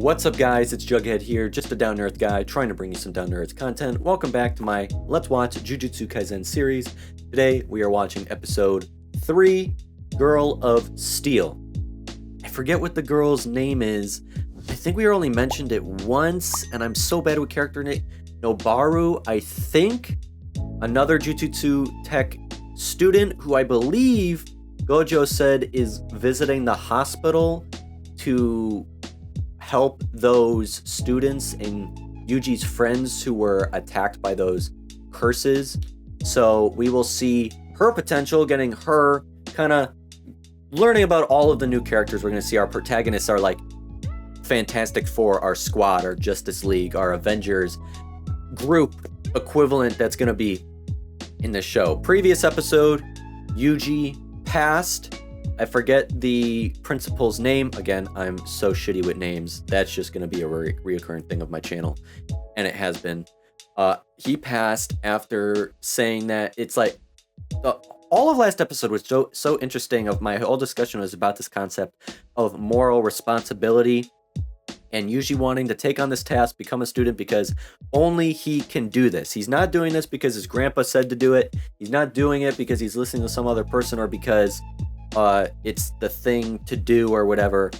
What's up, guys? It's Jughead here, just a down-to-earth guy trying to bring you some down-to-earth content. Welcome back to my Let's Watch Jujutsu Kaisen series. Today, we are watching episode 3, Girl of Steel. I forget what the girl's name is. I think we only mentioned it once, and I'm so bad with character name. Nobara, I think. Another Jujutsu Tech student who I believe Gojo said is visiting the hospital to help those students and Yuji's friends who were attacked by those curses. So we will see her potential, getting her kind of learning about all of the new characters. We're going to see our protagonists are like Fantastic Four, our squad, our Justice League, our Avengers group equivalent that's going to be in the show. Previous episode, Yuji passed. I forget the principal's name. Again, I'm so shitty with names. That's just going to be a reoccurring thing of my channel. And it has been. He passed after saying that it's like... all of last episode was so interesting. Of my whole discussion was about this concept of moral responsibility. And Yuji wanting to take on this task, become a student, because only he can do this. He's not doing this because his grandpa said to do it. He's not doing it because he's listening to some other person or because... it's the thing to do or whatever.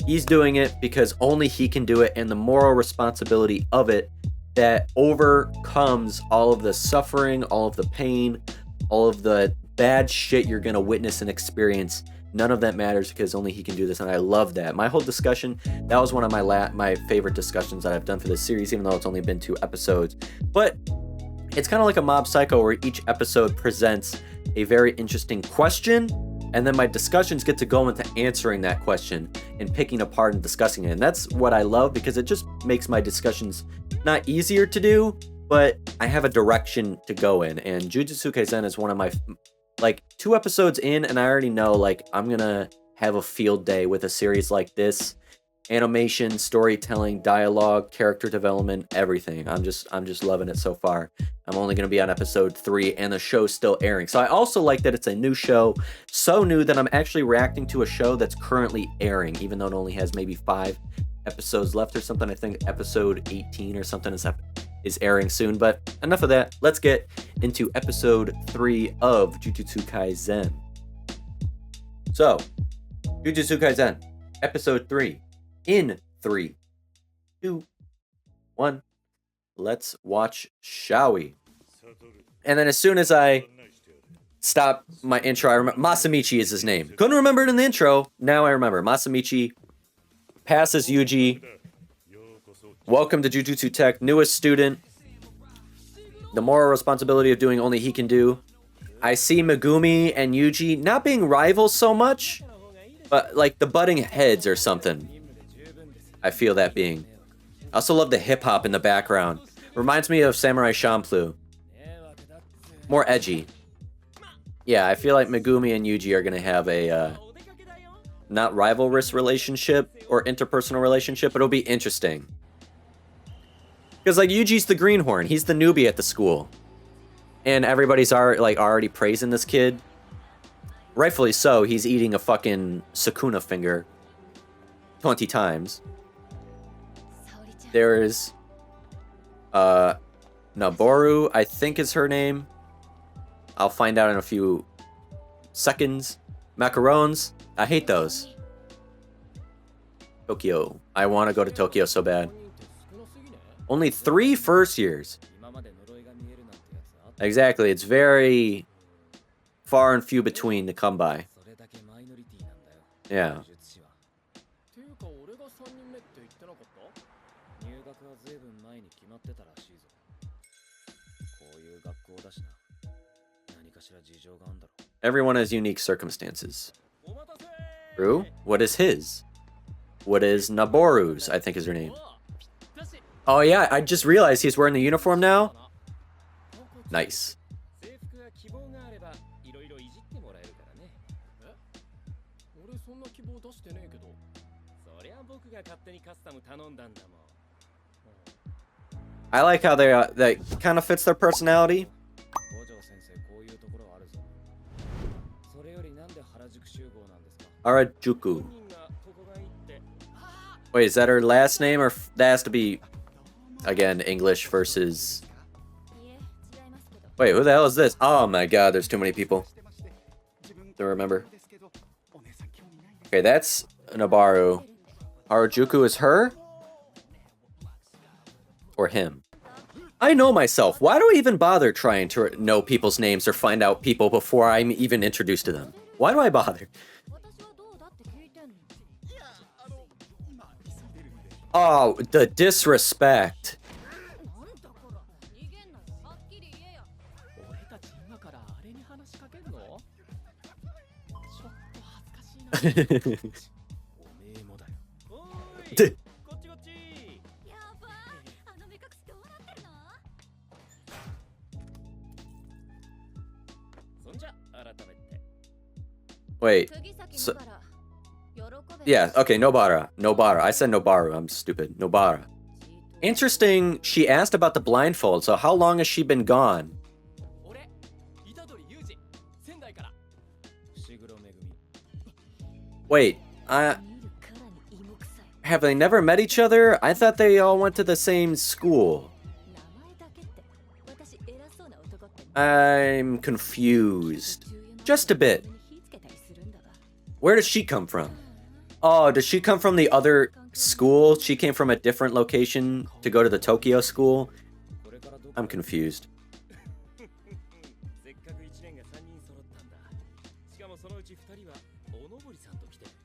He's doing it because only he can do it, and the moral responsibility of it that overcomes all of the suffering, all of the pain, all of the bad shit you're gonna witness and experience. None of that matters because only he can do this, and I love that. My whole discussion, that was one of my favorite discussions that I've done for this series, even though it's only been 2 episodes. But it's kind of like a Mob Psycho, where each episode presents a very interesting question, and then my discussions get to go into answering that question and picking apart and discussing it. And that's what I love, because it just makes my discussions not easier to do, but I have a direction to go in. And Jujutsu Kaisen is one of my, like, 2 episodes in, and I already know, like, I'm gonna have a field day with a series like this. Animation, storytelling, dialogue, character development, everything. I'm just loving it so far. I'm only going to be on episode 3, and the show's still airing. So I also like that it's a new show, so new that I'm actually reacting to a show that's currently airing, even though it only has maybe 5 episodes left or something. I think episode 18 or something is airing soon. But enough of that. Let's get into episode 3 of Jujutsu Kaisen. So, Jujutsu Kaisen, episode 3. In 3, 2, 1, let's watch, shall we? And then as soon as I stop my intro, I remember Masamichi is his name. Couldn't remember it in the intro. Now I remember. Masamichi passes Yuji. Welcome to Jujutsu Tech, newest student. The moral responsibility of doing only he can do. I see Megumi and Yuji not being rivals so much, but like the butting heads or something. I feel that being. I also love the hip-hop in the background. Reminds me of Samurai Champloo. More edgy. Yeah, I feel like Megumi and Yuji are going to have a, not rivalrous relationship or interpersonal relationship, but it'll be interesting. Because, like, Yuji's the greenhorn. He's the newbie at the school. And everybody's already praising this kid. Rightfully so. He's eating a fucking Sukuna finger 20 times. There is Nobara, I think is her name. I'll find out in a few seconds. Macarons, I hate those. Tokyo, I want to go to Tokyo so bad. Only 3 first years. Exactly, it's very far and few between to come by. Yeah. Everyone has unique circumstances. True? What is his? What is Noboru's, I think is her name. Oh yeah, I just realized he's wearing the uniform now. Nice. I like how they kind of fits their personality. Harajuku. Wait, is that her last name, or that has to be, again, English versus... Wait, who the hell is this? Oh my god, there's too many people. Don't remember. Okay, that's Nobaru. Harajuku is her? Or him? I know myself. Why do I even bother trying to know people's names or find out people before I'm even introduced to them? Why do I bother? Oh, the disrespect. Wait. So, yeah, okay, Nobara. Nobara. I said Nobaru. I'm stupid. Nobara. Interesting, she asked about the blindfold, so how long has she been gone? Wait, have they never met each other? I thought they all went to the same school. I'm confused. Just a bit. Where does she come from? Oh, does she come from the other school? She came from a different location to go to the Tokyo school? I'm confused.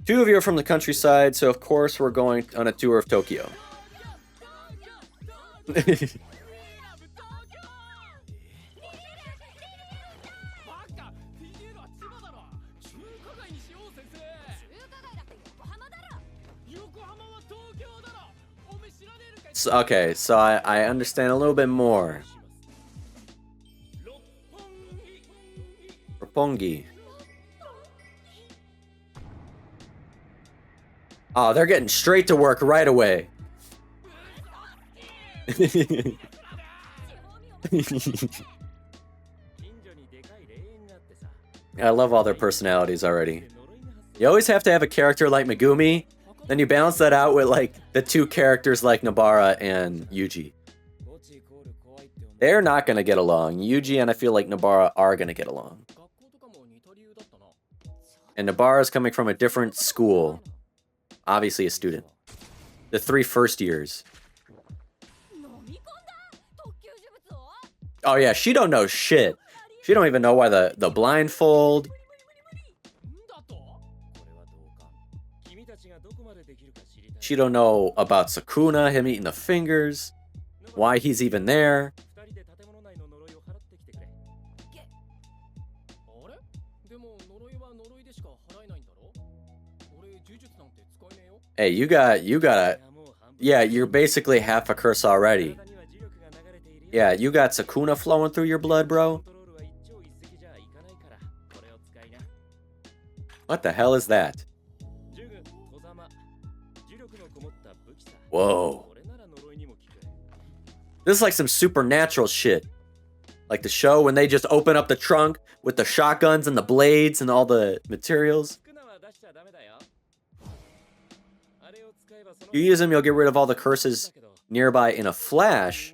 Two of you are from the countryside, so of course we're going on a tour of Tokyo. So, okay, so I understand a little bit more. Roppongi. Oh, they're getting straight to work right away. I love all their personalities already. You always have to have a character like Megumi, then you balance that out with like the two characters like Nobara and Yuji. They're not gonna get along. Yuji and I feel like Nobara are gonna get along. And Nobara's coming from a different school. Obviously a student. The 3 first years. Oh yeah, she don't know shit. She don't even know why the blindfold. She don't know about Sukuna, him eating the fingers. Why he's even there. Hey, you gotta... Yeah, you're basically half a curse already. Yeah, you got Sukuna flowing through your blood, bro. What the hell is that? Whoa. This is like some supernatural shit. Like the show when they just open up the trunk with the shotguns and the blades and all the materials. You use them, you'll get rid of all the curses nearby in a flash.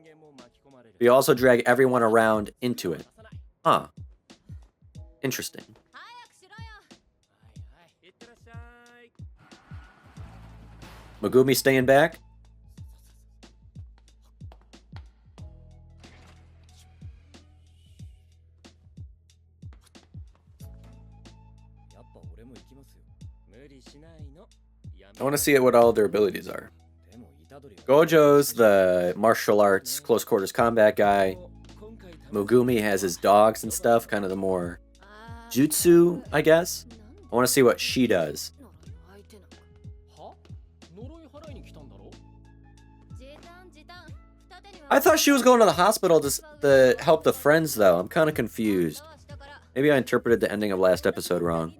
You also drag everyone around into it. Huh. Interesting. Megumi staying back? I want to see what all their abilities are. Gojo's the martial arts, close quarters combat guy. Megumi has his dogs and stuff, kind of the more jutsu, I guess. I want to see what she does. I thought she was going to the hospital to help the friends, though. I'm kind of confused. Maybe I interpreted the ending of last episode wrong.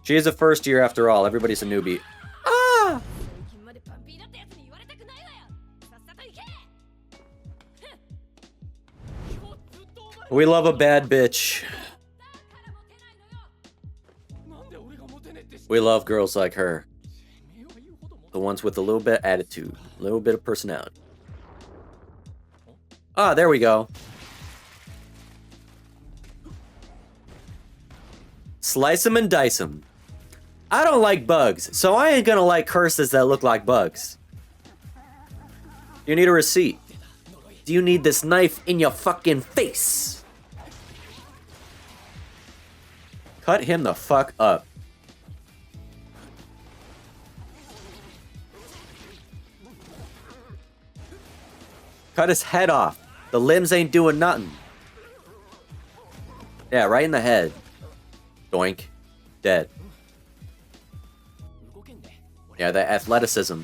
She is a first year after all. Everybody's a newbie. Ah! We love a bad bitch. We love girls like her. The ones with a little bit of attitude, a little bit of personality. Ah, there we go. Slice them and dice them. I don't like bugs, so I ain't gonna like curses that look like bugs. You need a receipt. Do you need this knife in your fucking face? Cut him the fuck up. Cut his head off. The limbs ain't doing nothing. Yeah, right in the head. Doink. Dead. Yeah, that athleticism.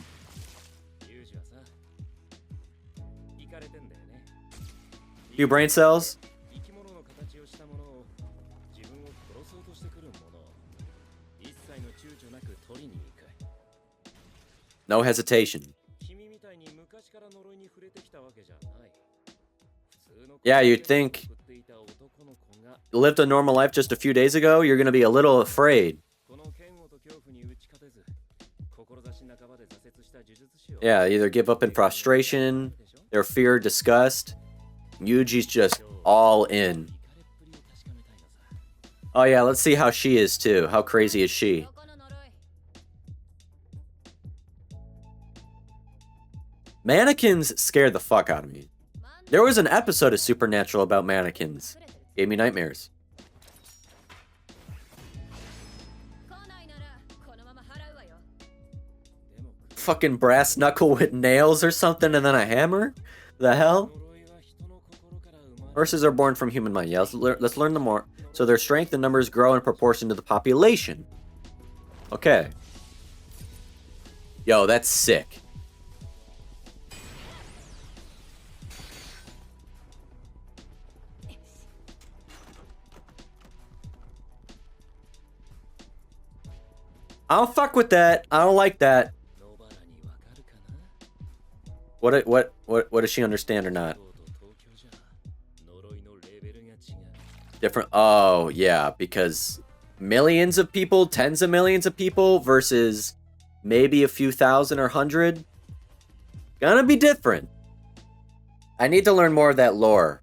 Few brain cells. No hesitation. Yeah, you'd think lived a normal life just a few days ago, you're gonna be a little afraid. Yeah, either give up in frustration, their fear, disgust. Yuji's just all in. Oh yeah, let's see how she is too. How crazy is she? Mannequins scared the fuck out of me. There was an episode of Supernatural about mannequins. Gave me nightmares. Fucking brass knuckle with nails or something and then a hammer? The hell? Horses are born from human mind. Yeah, let's learn them more. So their strength and numbers grow in proportion to the population. Okay. Yo, that's sick. I don't fuck with that. I don't like that. What does she understand or not? Different. Oh, yeah, because millions of people, tens of millions of people versus maybe a few thousand or hundred. Gonna be different. I need to learn more of that lore.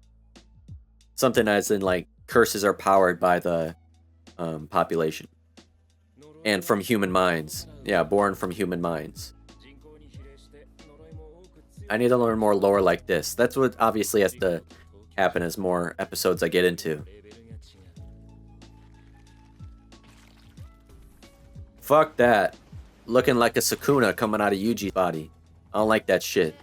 Something as in like curses are powered by the population. And from human minds. Yeah, born from human minds. I need to learn more lore like this. That's what obviously has to happen as more episodes I get into. Fuck that. Looking like a Sukuna coming out of Yuji's body. I don't like that shit.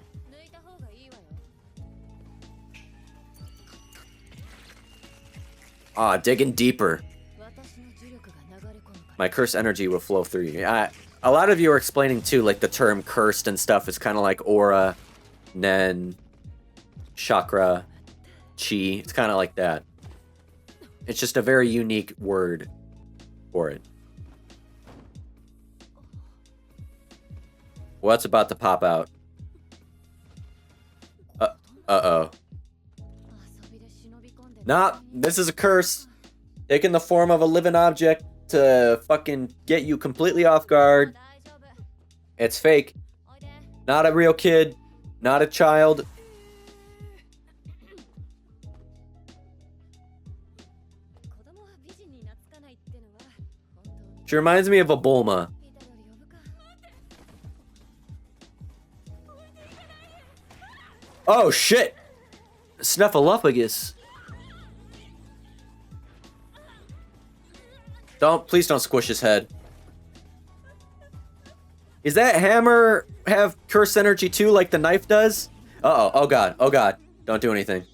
Ah, digging deeper. My curse energy will flow through you. A lot of you are explaining too, like the term cursed and stuff is kind of like aura, nen, chakra, chi. It's kind of like that. It's just a very unique word for it. What's about to pop out? Uh-oh. Nah, this is a curse. Taking the form of a living object to fucking get you completely off guard. It's fake. Not a real kid. Not a child. She reminds me of a Bulma. Oh shit! Snuffleupagus. Please don't squish his head. Is that hammer have curse energy too, like the knife does? Uh-oh, oh god, oh god. Don't do anything.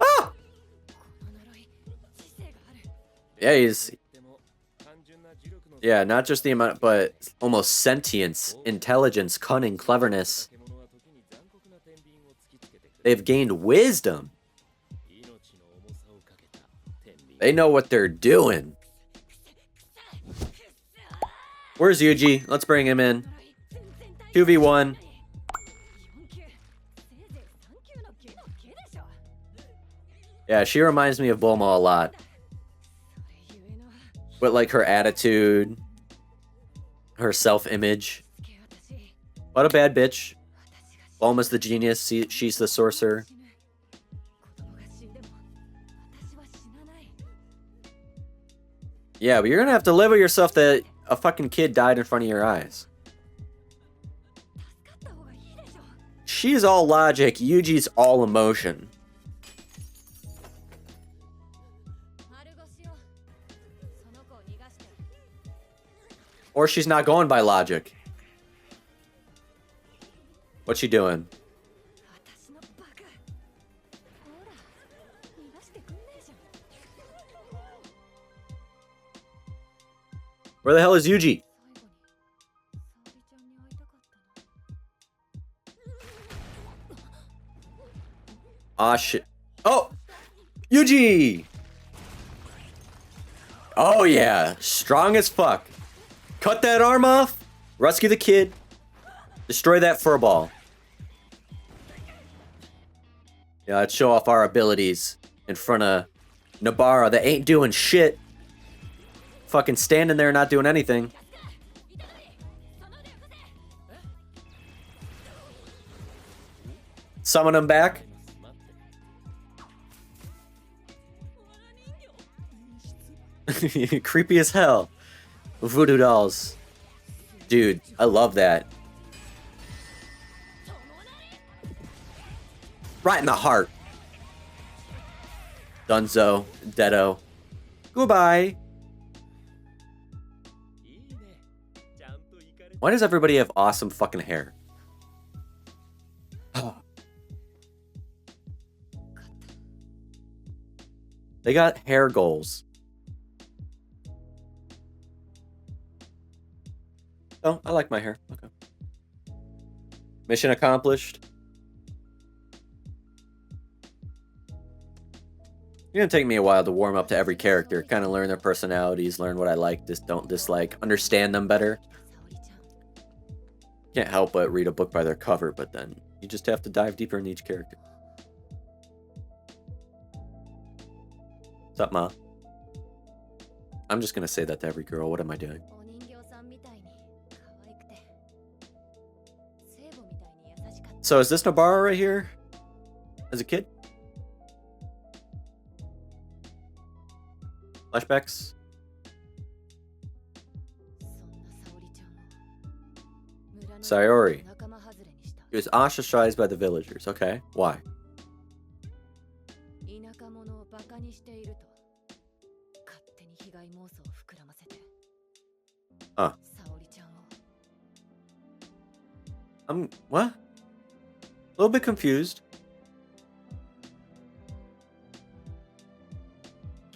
Ah! Yeah, he's... Yeah, not just the amount, but almost sentience, intelligence, cunning, cleverness. They've gained wisdom. They know what they're doing. Where's Yuji? Let's bring him in. 2v1. Yeah, she reminds me of Bulma a lot. With like her attitude, her self-image. What a bad bitch. Bulma's the genius, she's the sorcerer. Yeah, but you're gonna have to live with yourself that a fucking kid died in front of your eyes. She's all logic, Yuji's all emotion. Or she's not going by logic. What's she doing? Where the hell is Yuji? Ah, shit. Oh! Yuji! Oh, yeah. Strong as fuck. Cut that arm off. Rescue the kid. Destroy that furball. Yeah, let's show off our abilities in front of Nobara that ain't doing shit. Fucking standing there not doing anything. Summon him back. Creepy as hell. Voodoo dolls. Dude, I love that. Right in the heart. Dunzo. Deado. Goodbye. Why does everybody have awesome fucking hair? They got hair goals. Oh, I like my hair. Okay. Mission accomplished. It's gonna take me a while to warm up to every character, kind of learn their personalities, learn what I like, don't dislike, understand them better. Can't help but read a book by their cover, but then you just have to dive deeper in each character. What's up, Ma? I'm just gonna say that to every girl. What am I doing? So is this Nobara right here? As a kid? Flashbacks? Sayori. He was ostracized by the villagers. Okay, why? Huh. What? A little bit confused.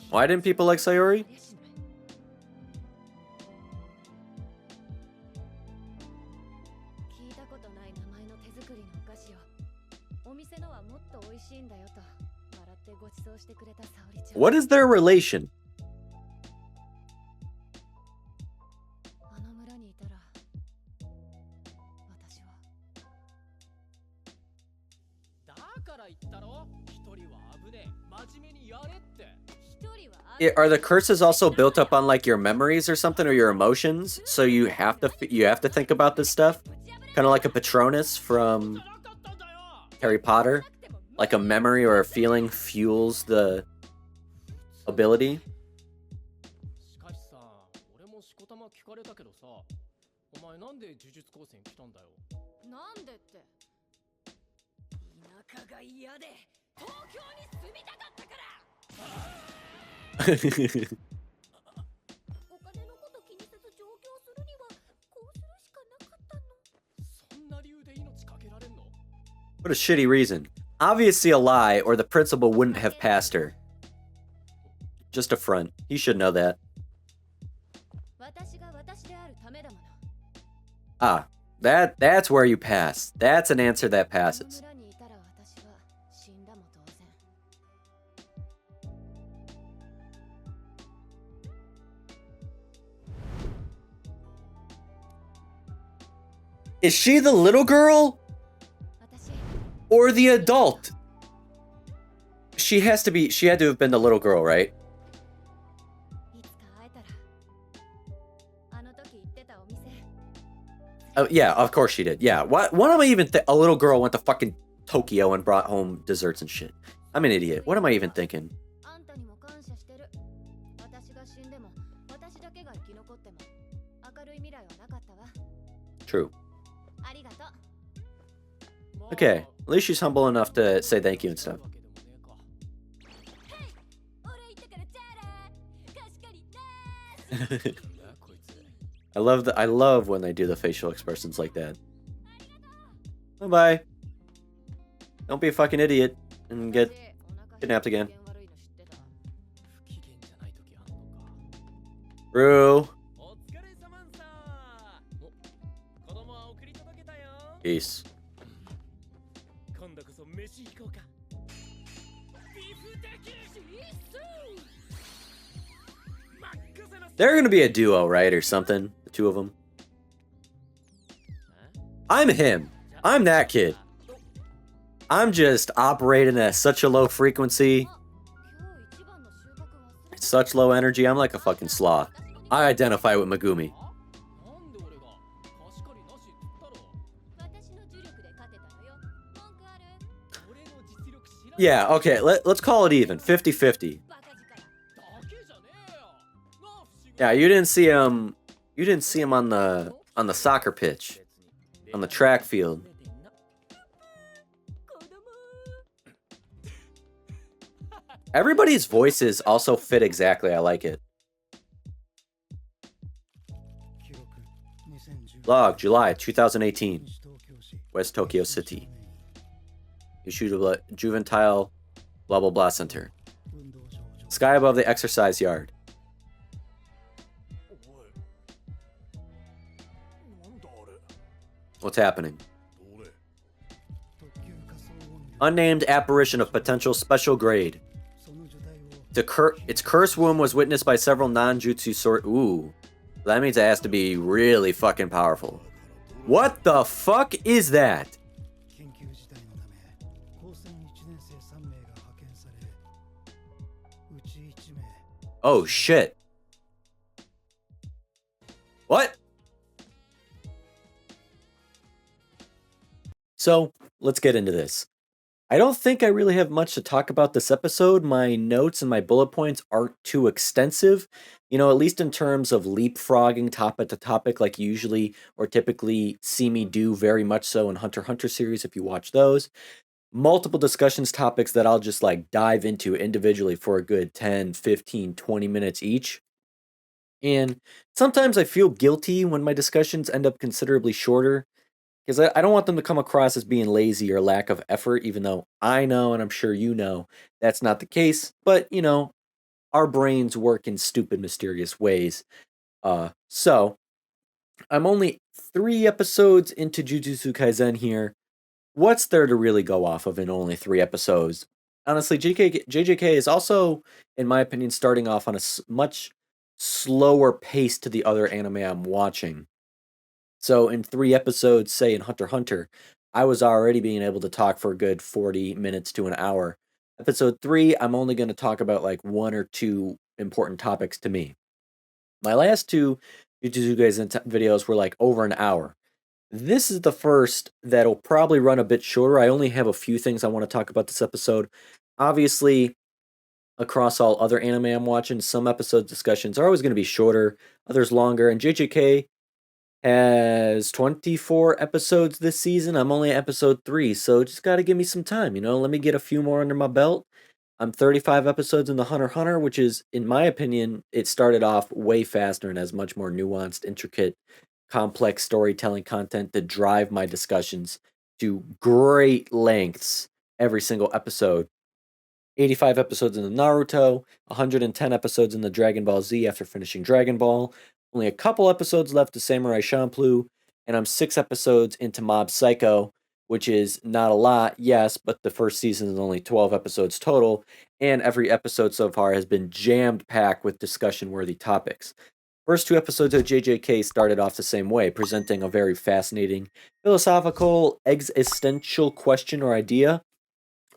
Why didn't people like Sayori? What is their relation? Are the curses also built up on like your memories or something, or your emotions? So you have to think about this stuff, kind of like a Patronus from Harry Potter. Like a memory or a feeling fuels the ability. What a shitty reason. Obviously a lie, or the principal wouldn't have passed her. Just a front. He should know that. Ah, that's where you pass. That's an answer that passes. Is she the little girl? Or the adult? She had to have been the little girl, right? Oh, yeah, of course she did. Yeah, what am I even a little girl went to fucking Tokyo and brought home desserts and shit. I'm an idiot. What am I even thinking? True. Okay, at least she's humble enough to say thank you and stuff. I love when they do the facial expressions like that. Bye-bye. Don't be a fucking idiot and get kidnapped again. Rue. Peace. They're gonna be a duo, right, or something? The two of them. I'm him. I'm that kid. I'm just operating at such a low frequency. Such low energy. I'm like a fucking sloth. I identify with Megumi. Yeah, okay, let's call it even. 50-50. Yeah, you didn't see him on the soccer pitch. On the track field. Everybody's voices also fit exactly. I like it. Log, July 2018. West Tokyo City. Yoshido Juvenile blah blah blah center. Sky above the exercise yard. What's happening? Unnamed apparition of potential special grade. Its cursed womb was witnessed by several non-jutsu sort. Ooh. That means it has to be really fucking powerful. What the fuck is that? Oh shit. What? So, let's get into this. I don't think I really have much to talk about this episode. My notes and my bullet points aren't too extensive, you know, at least in terms of leapfrogging topic to topic like you usually or typically see me do very much so in Hunter x Hunter series if you watch those. Multiple discussions topics that I'll just like dive into individually for a good 10, 15, 20 minutes each. And sometimes I feel guilty when my discussions end up considerably shorter because I don't want them to come across as being lazy or lack of effort, even though I know, and I'm sure you know, that's not the case. But, you know, our brains work in stupid, mysterious ways. So, I'm only 3 episodes into Jujutsu Kaisen here. What's there to really go off of in only 3 episodes? Honestly, JJK is also, in my opinion, starting off on a much slower pace to the other anime I'm watching. So in 3 episodes, say in Hunter x Hunter, I was already being able to talk for a good 40 minutes to an hour. Episode 3, I'm only going to talk about like 1 or 2 important topics to me. My last 2 Jujutsu Kaisen videos were like over an hour. This is the first that'll probably run a bit shorter. I only have a few things I want to talk about this episode. Obviously, across all other anime I'm watching, some episode discussions are always going to be shorter, others longer, and JJK has 24 episodes this season. I'm only at episode 3, so just got to give me some time, you know? Let me get a few more under my belt. I'm 35 episodes in the Hunter x Hunter, which is, in my opinion, it started off way faster and has much more nuanced, intricate, complex storytelling content to drive my discussions to great lengths every single episode. 85 episodes in the Naruto, 110 episodes in the Dragon Ball Z after finishing Dragon Ball, only a couple episodes left to Samurai Champloo, and I'm 6 episodes into Mob Psycho, which is not a lot, yes, but the first season is only 12 episodes total, and every episode so far has been jammed packed with discussion-worthy topics. First 2 episodes of JJK started off the same way, presenting a very fascinating philosophical, existential question or idea.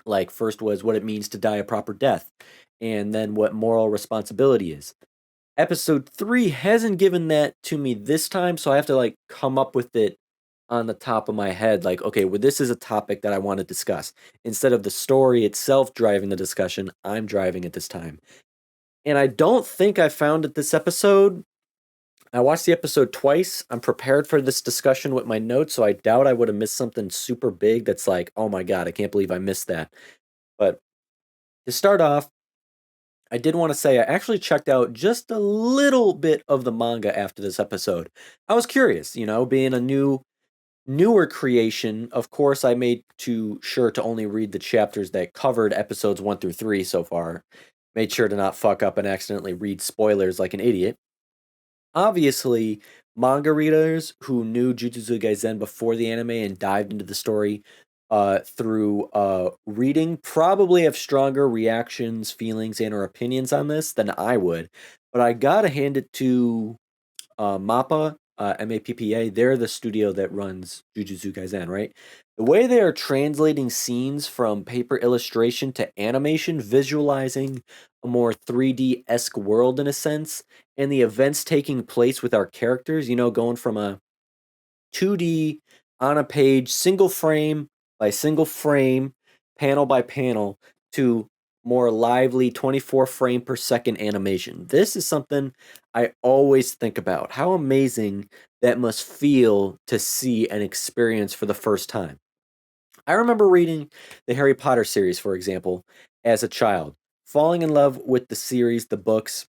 Like, first was what it means to die a proper death, and then what moral responsibility is. Episode 3 hasn't given that to me this time, so I have to, like, come up with it on the top of my head, like, okay, well, this is a topic that I want to discuss. Instead of the story itself driving the discussion, I'm driving it this time. And I don't think I found it this episode. I watched the episode twice. I'm prepared for this discussion with my notes, so I doubt I would have missed something super big that's like, oh my God, I can't believe I missed that. But to start off, I did want to say I actually checked out just a little bit of the manga after this episode. I was curious, being a newer creation. Of course, I made sure to only read the chapters that covered episodes 1 through 3 so far. Made sure to not fuck up and accidentally read spoilers like an idiot. Obviously, manga readers who knew Jujutsu Kaisen before the anime and dived into the story through reading probably have stronger reactions, feelings, and or opinions on this than I would. But I gotta hand it to MAPPA, MAPPA. They're the studio that runs Jujutsu Kaisen, right? The way they are translating scenes from paper illustration to animation, visualizing a more 3D-esque world in a sense, and the events taking place with our characters, going from a 2D on a page, single frame by single frame, panel by panel, to more lively 24 frame per second animation. This is something I always think about. How amazing that must feel to see and experience for the first time. I remember reading the Harry Potter series, for example, as a child, falling in love with the series, the books,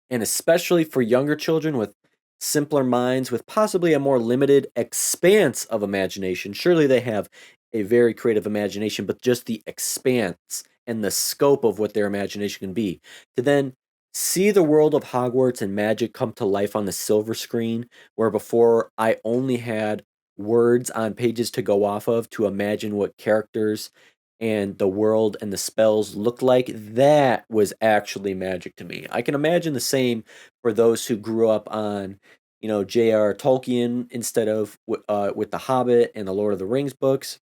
and especially for younger children with simpler minds, with possibly a more limited expanse of imagination. Surely they have a very creative imagination, but just the expanse and the scope of what their imagination can be. To then see the world of Hogwarts and magic come to life on the silver screen, where before I only had words on pages to go off of to imagine what characters and the world and the spells looked like, that was actually magic to me. I can imagine the same for those who grew up on, J.R. Tolkien instead of with The Hobbit and the Lord of the Rings books.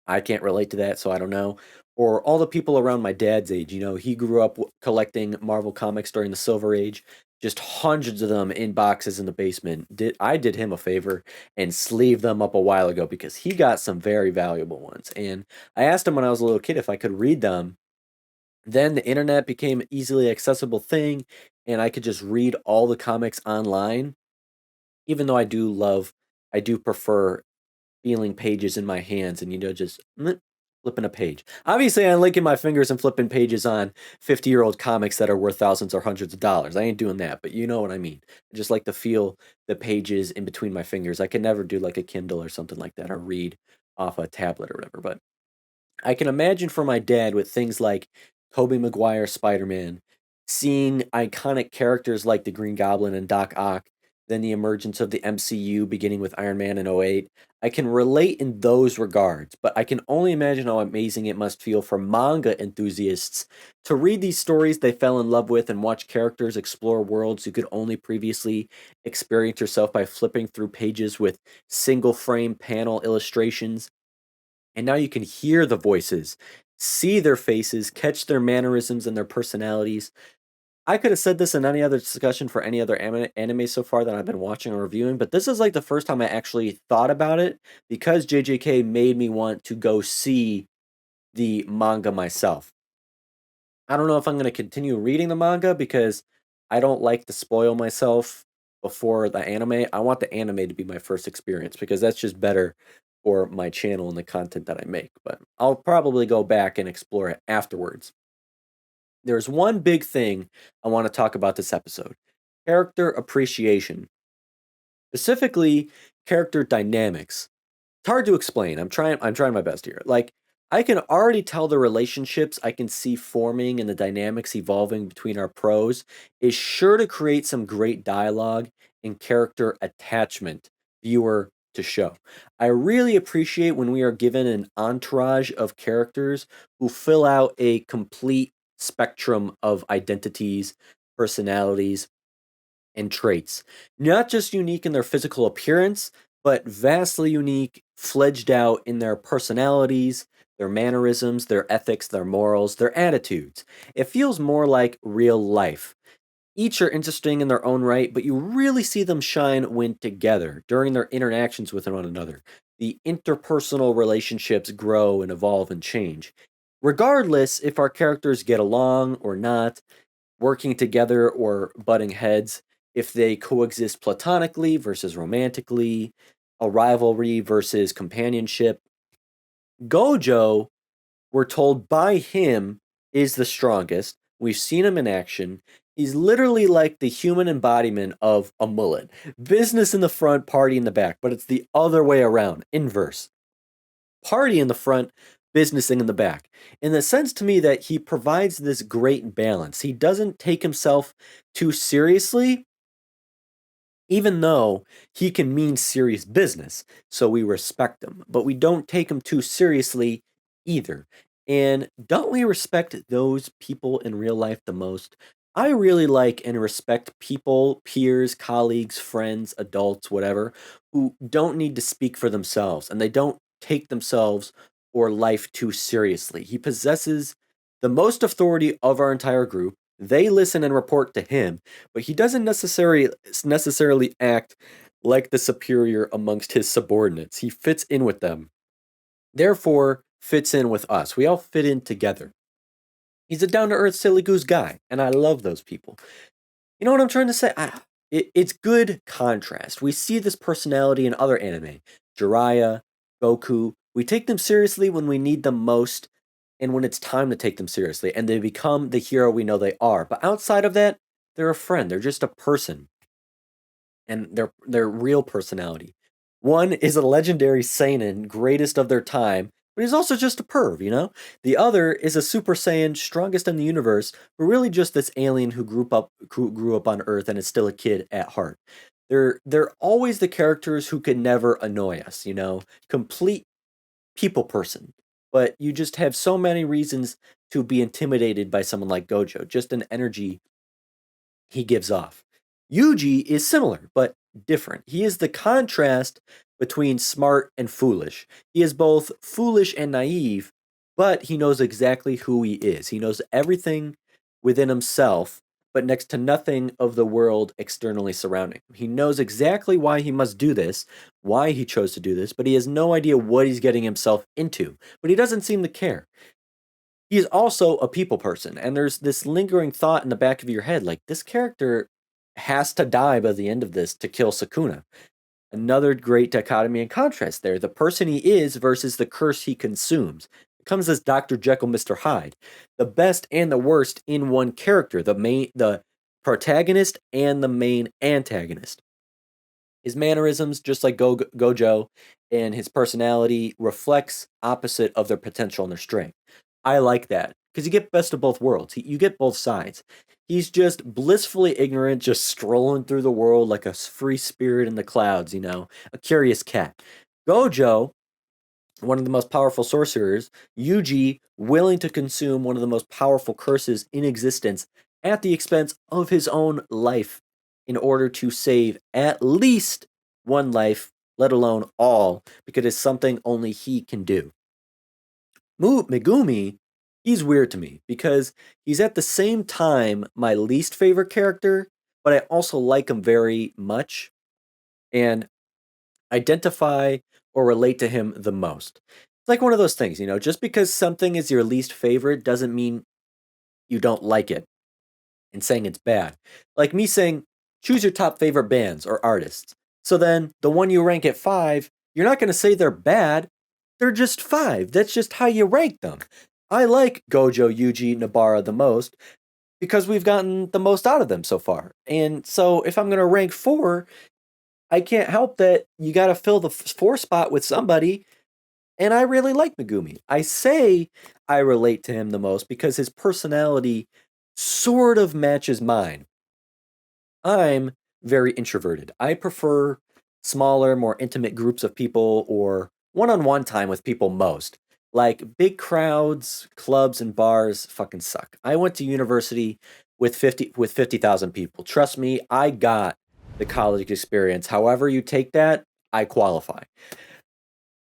I can't relate to that, so I don't know. Or all the people around my dad's age, he grew up collecting Marvel comics during the Silver Age, just hundreds of them in boxes in the basement. I did him a favor and sleeved them up a while ago because he got some very valuable ones. And I asked him when I was a little kid if I could read them. Then the internet became an easily accessible thing, and I could just read all the comics online. Even though I do prefer feeling pages in my hands and just flipping a page. Obviously, I'm licking my fingers and flipping pages on 50-year-old comics that are worth thousands or hundreds of dollars. I ain't doing that, but you know what I mean. I just like to feel the pages in between my fingers. I can never do like a Kindle or something like that or read off a tablet or whatever, but I can imagine for my dad with things like Tobey Maguire Spider-Man, seeing iconic characters like the Green Goblin and Doc Ock, then the emergence of the MCU beginning with Iron Man in '08. I can relate in those regards, but I can only imagine how amazing it must feel for manga enthusiasts to read these stories they fell in love with and watch characters explore worlds you could only previously experience yourself by flipping through pages with single frame panel illustrations, and now you can hear the voices, see their faces, catch their mannerisms and their personalities. I could have said this in any other discussion for any other anime so far that I've been watching or reviewing, but this is like the first time I actually thought about it because JJK made me want to go see the manga myself. I don't know if I'm going to continue reading the manga because I don't like to spoil myself before the anime. I want the anime to be my first experience because that's just better for my channel and the content that I make. But I'll probably go back and explore it afterwards. There's one big thing I want to talk about this episode: character appreciation, specifically character dynamics. It's hard to explain. I'm trying my best here. Like, I can already tell the relationships I can see forming and the dynamics evolving between our pros is sure to create some great dialogue and character attachment, viewer to show. I really appreciate when we are given an entourage of characters who fill out a complete spectrum of identities, personalities, and traits. Not just unique in their physical appearance, but vastly unique, fledged out in their personalities, their mannerisms, their ethics, their morals, their attitudes. It feels more like real life. Each are interesting in their own right, but you really see them shine when together during their interactions with one another. The interpersonal relationships grow and evolve and change. Regardless if our characters get along or not, working together or butting heads, if they coexist platonically versus romantically, a rivalry versus companionship. Gojo, we're told by him, is the strongest. We've seen him in action. He's literally like the human embodiment of a mullet. Business in the front, party in the back, but it's the other way around, inverse. Party in the front, businessing in the back. In the sense to me that he provides this great balance. He doesn't take himself too seriously, even though he can mean serious business, so we respect him, but we don't take him too seriously either. And don't we respect those people in real life the most? I really like and respect people, peers, colleagues, friends, adults, whatever, who don't need to speak for themselves and they don't take themselves or life too seriously. He possesses the most authority of our entire group. They listen and report to him, but he doesn't necessarily act like the superior amongst his subordinates. He fits in with them, therefore fits in with us. We all fit in together. He's a down to earth, silly goose guy, and I love those people. You know what I'm trying to say? It's good contrast. We see this personality in other anime. Jiraiya, Goku. We take them seriously when we need them most, and when it's time to take them seriously, and they become the hero we know they are. But outside of that, they're a friend. They're just a person, and their real personality. One is a legendary seinen, greatest of their time, but he's also just a perv, you know? The other is a Super Saiyan, strongest in the universe, but really just this alien who grew up on Earth and is still a kid at heart. They're always the characters who can never annoy us, you know? Complete people person. But you just have so many reasons to be intimidated by someone like Gojo, just an energy he gives off. Yuji is similar, but different. He is the contrast between smart and foolish. He is both foolish and naive, but he knows exactly who he is. He knows everything within himself, but next to nothing of the world externally surrounding him. He knows exactly why he must do this, why he chose to do this, but he has no idea what he's getting himself into. But he doesn't seem to care. He is also a people person, and there's this lingering thought in the back of your head like, this character has to die by the end of this to kill Sakuna. Another great dichotomy and contrast there, the person he is versus the curse he consumes. It comes as Dr. Jekyll, Mr. Hyde, the best and the worst in one character, the protagonist and the main antagonist. His mannerisms, just like Gojo, and his personality reflects opposite of their potential and their strength. I like that because you get best of both worlds. You get both sides. He's just blissfully ignorant, just strolling through the world like a free spirit in the clouds, you know, a curious cat. Gojo, one of the most powerful sorcerers, Yuji, willing to consume one of the most powerful curses in existence at the expense of his own life in order to save at least one life, let alone all, because it's something only he can do. Megumi, he's weird to me because he's at the same time my least favorite character, but I also like him very much and identify or relate to him the most. It's like one of those things, you know, just because something is your least favorite doesn't mean you don't like it and saying it's bad. Like me saying, choose your top favorite bands or artists. So then the one you rank at 5, you're not going to say they're bad. They're just 5. That's just how you rank them. I like Gojo, Yuji, Nobara the most because we've gotten the most out of them so far. And so if I'm going to rank 4, I can't help that you got to fill the 4 spot with somebody. And I really like Megumi. I say I relate to him the most because his personality sort of matches mine. I'm very introverted. I prefer smaller, more intimate groups of people or one on one time with people most. Like big crowds, clubs, and bars fucking suck. I went to university with 50,000 people. Trust me, I got the college experience. However you take that, I qualify.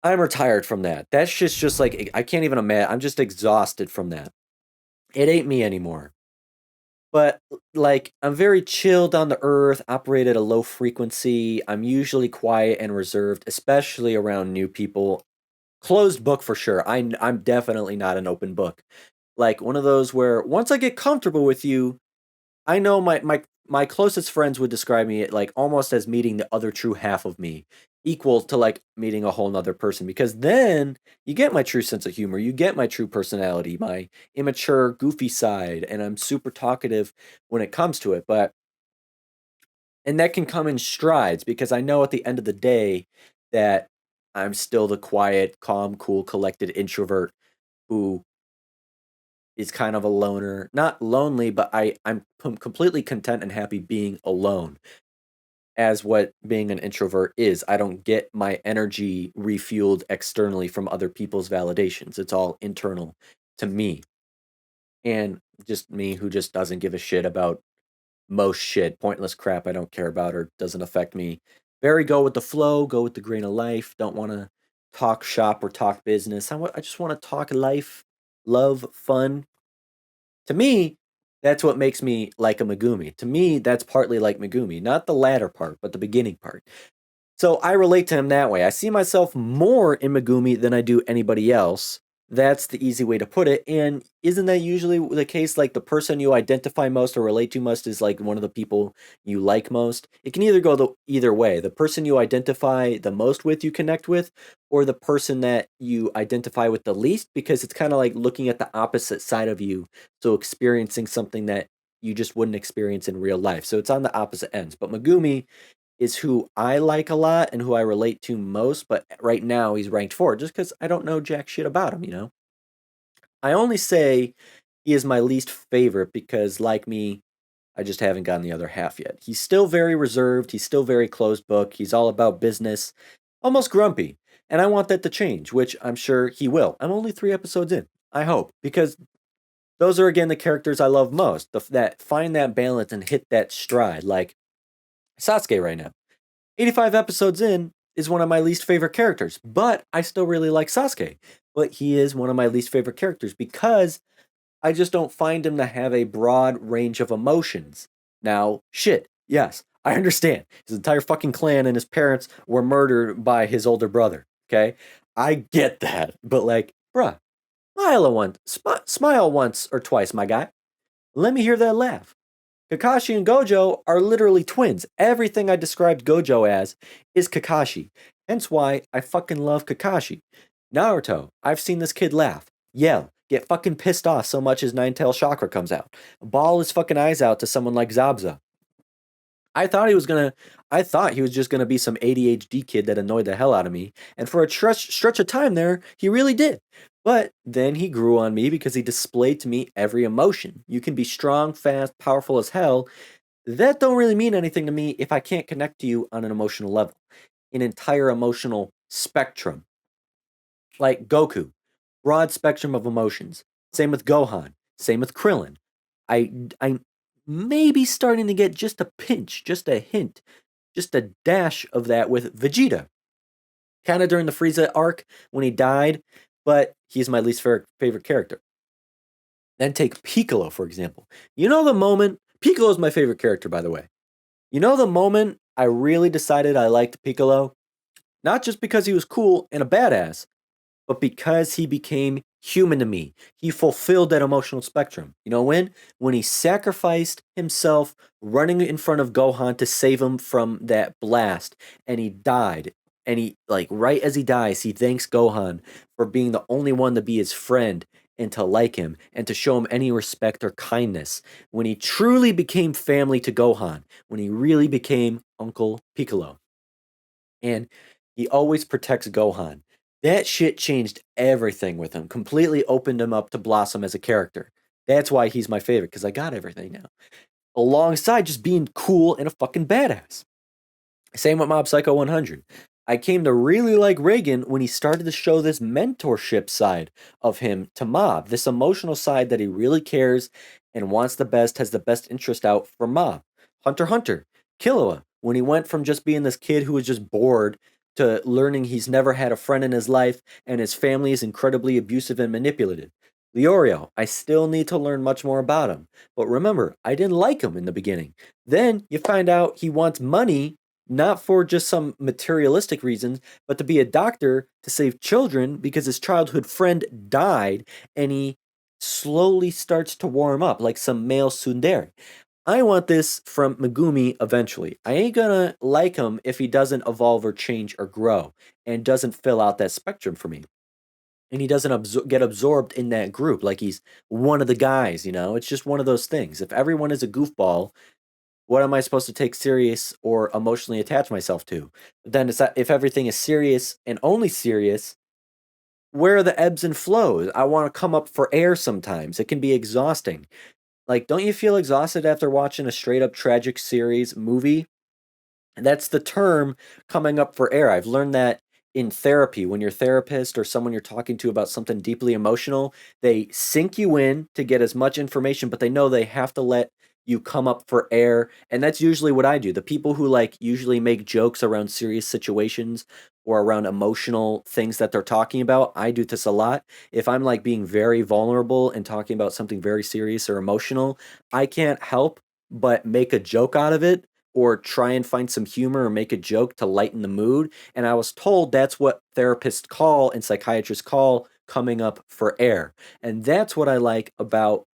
I'm retired from that. That's just like I can't even imagine. I'm just exhausted from that. It ain't me anymore. But like I'm very chill down to earth, operate at a low frequency. I'm usually quiet and reserved, especially around new people. Closed book for sure. I'm definitely not an open book. Like one of those where once I get comfortable with you, I know my closest friends would describe me like almost as meeting the other true half of me, equal to like meeting a whole nother person. Because then you get my true sense of humor, you get my true personality, my immature, goofy side, and I'm super talkative when it comes to it. But and that can come in strides because I know at the end of the day that I'm still the quiet, calm, cool, collected introvert who is kind of a loner. Not lonely, but I'm completely content and happy being alone as what being an introvert is. I don't get my energy refueled externally from other people's validations. It's all internal to me. And just me who just doesn't give a shit about most shit, pointless crap I don't care about or doesn't affect me. Very go with the flow, go with the grain of life. Don't want to talk shop or talk business. I just want to talk life, love, fun. To me, that's what makes me like a Megumi. To me, that's partly like Megumi, not the latter part, but the beginning part. So I relate to him that way. I see myself more in Megumi than I do anybody else. That's the easy way to put it. And isn't that usually the case? Like the person you identify most or relate to most is like one of the people you like most. It can either go either way. The person you identify the most with, you connect with, or the person that you identify with the least, because it's kind of like looking at the opposite side of you. So experiencing something that you just wouldn't experience in real life. So it's on the opposite ends. But Megumi is who I like a lot and who I relate to most, but right now he's ranked 4 just because I don't know jack shit about him, you know? I only say he is my least favorite because, like me, I just haven't gotten the other half yet. He's still very reserved, he's still very closed book, he's all about business, almost grumpy, and I want that to change, which I'm sure he will. I'm only 3 episodes in, I hope, because those are again the characters I love most, that find that balance and hit that stride, like Sasuke right now. 85 episodes in is one of my least favorite characters, but I still really like Sasuke. But he is one of my least favorite characters because I just don't find him to have a broad range of emotions. Now, shit, yes, I understand. His entire fucking clan and his parents were murdered by his older brother, okay? I get that, but like, bruh, smile once or twice, my guy. Let me hear that laugh. Kakashi and Gojo are literally twins. Everything I described Gojo as is Kakashi. Hence why I fucking love Kakashi. Naruto, I've seen this kid laugh, yell, get fucking pissed off so much his nine-tail chakra comes out, ball his fucking eyes out to someone like Zabza. I thought he was gonna. I thought he was just gonna be some ADHD kid that annoyed the hell out of me, and for a stretch of time there, he really did. But then he grew on me because he displayed to me every emotion. You can be strong, fast, powerful as hell. That don't really mean anything to me if I can't connect to you on an emotional level, an entire emotional spectrum. Like Goku, broad spectrum of emotions. Same with Gohan. Same with Krillin. I may be starting to get just a pinch, just a hint, just a dash of that with Vegeta. Kind of during the Frieza arc when he died, but he's my least favorite character. Then take Piccolo, for example. You know the moment, Piccolo is my favorite character, by the way. You know the moment I really decided I liked Piccolo? Not just because he was cool and a badass, but because he became human to me. He fulfilled that emotional spectrum. You know when? When he sacrificed himself running in front of Gohan to save him from that blast and he died. And he, like, right as he dies, he thanks Gohan for being the only one to be his friend and to like him and to show him any respect or kindness. When he truly became family to Gohan, when he really became Uncle Piccolo. And he always protects Gohan. That shit changed everything with him, completely opened him up to blossom as a character. That's why he's my favorite, because I got everything now. Alongside just being cool and a fucking badass. Same with Mob Psycho 100. I came to really like Reagan when he started to show this mentorship side of him to Mob, this emotional side that he really cares and wants the best, has the best interest out for Mob. Hunter x Hunter, Killua, when he went from just being this kid who was just bored to learning he's never had a friend in his life and his family is incredibly abusive and manipulative. Leorio, I still need to learn much more about him. But remember, I didn't like him in the beginning. Then you find out he wants money, not for just some materialistic reasons, but to be a doctor to save children because his childhood friend died, and he slowly starts to warm up like some male tsundere. I want this from Megumi eventually. I ain't gonna like him if he doesn't evolve or change or grow and doesn't fill out that spectrum for me, and he doesn't get absorbed in that group like he's one of the guys, you know? It's just one of those things. If everyone is a goofball, what am I supposed to take serious or emotionally attach myself to? But then it's that if everything is serious and only serious, where are the ebbs and flows? I want to come up for air sometimes. It can be exhausting. Like, don't you feel exhausted after watching a straight up tragic series movie? And that's the term coming up for air. I've learned that in therapy. When your therapist or someone you're talking to about something deeply emotional, they sink you in to get as much information, but they know they have to let you come up for air. And that's usually what I do. The people who like usually make jokes around serious situations or around emotional things that they're talking about, I do this a lot. If I'm like being very vulnerable and talking about something very serious or emotional, I can't help but make a joke out of it or try and find some humor or make a joke to lighten the mood. And I was told that's what therapists call and psychiatrists call coming up for air. And that's what I like about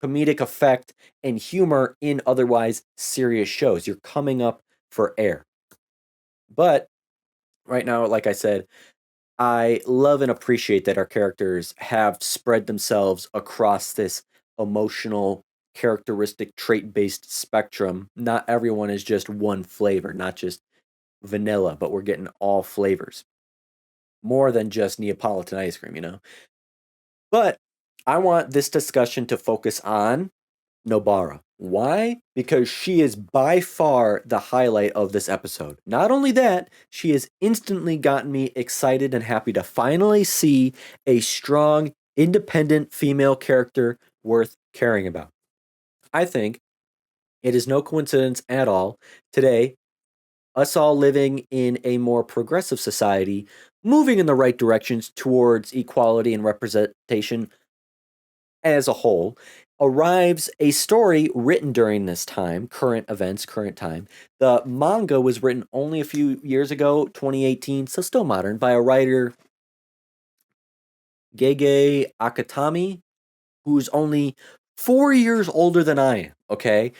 comedic effect and humor in otherwise serious shows. You're coming up for air. But right now, like I said, I love and appreciate that our characters have spread themselves across this emotional, characteristic, trait based spectrum. Not everyone is just one flavor, not just vanilla, but we're getting all flavors. More than just Neapolitan ice cream, you know? But I want this discussion to focus on Nobara. Why? Because she is by far the highlight of this episode. Not only that, she has instantly gotten me excited and happy to finally see a strong, independent female character worth caring about. I think it is no coincidence at all today, us all living in a more progressive society, moving in the right directions towards equality and representation as a whole, arrives a story written during this time, current events, current time. The manga was written only a few years ago, 2018, so still modern, by a writer, Gege Akatami, who's only 4 years older than I am, okay?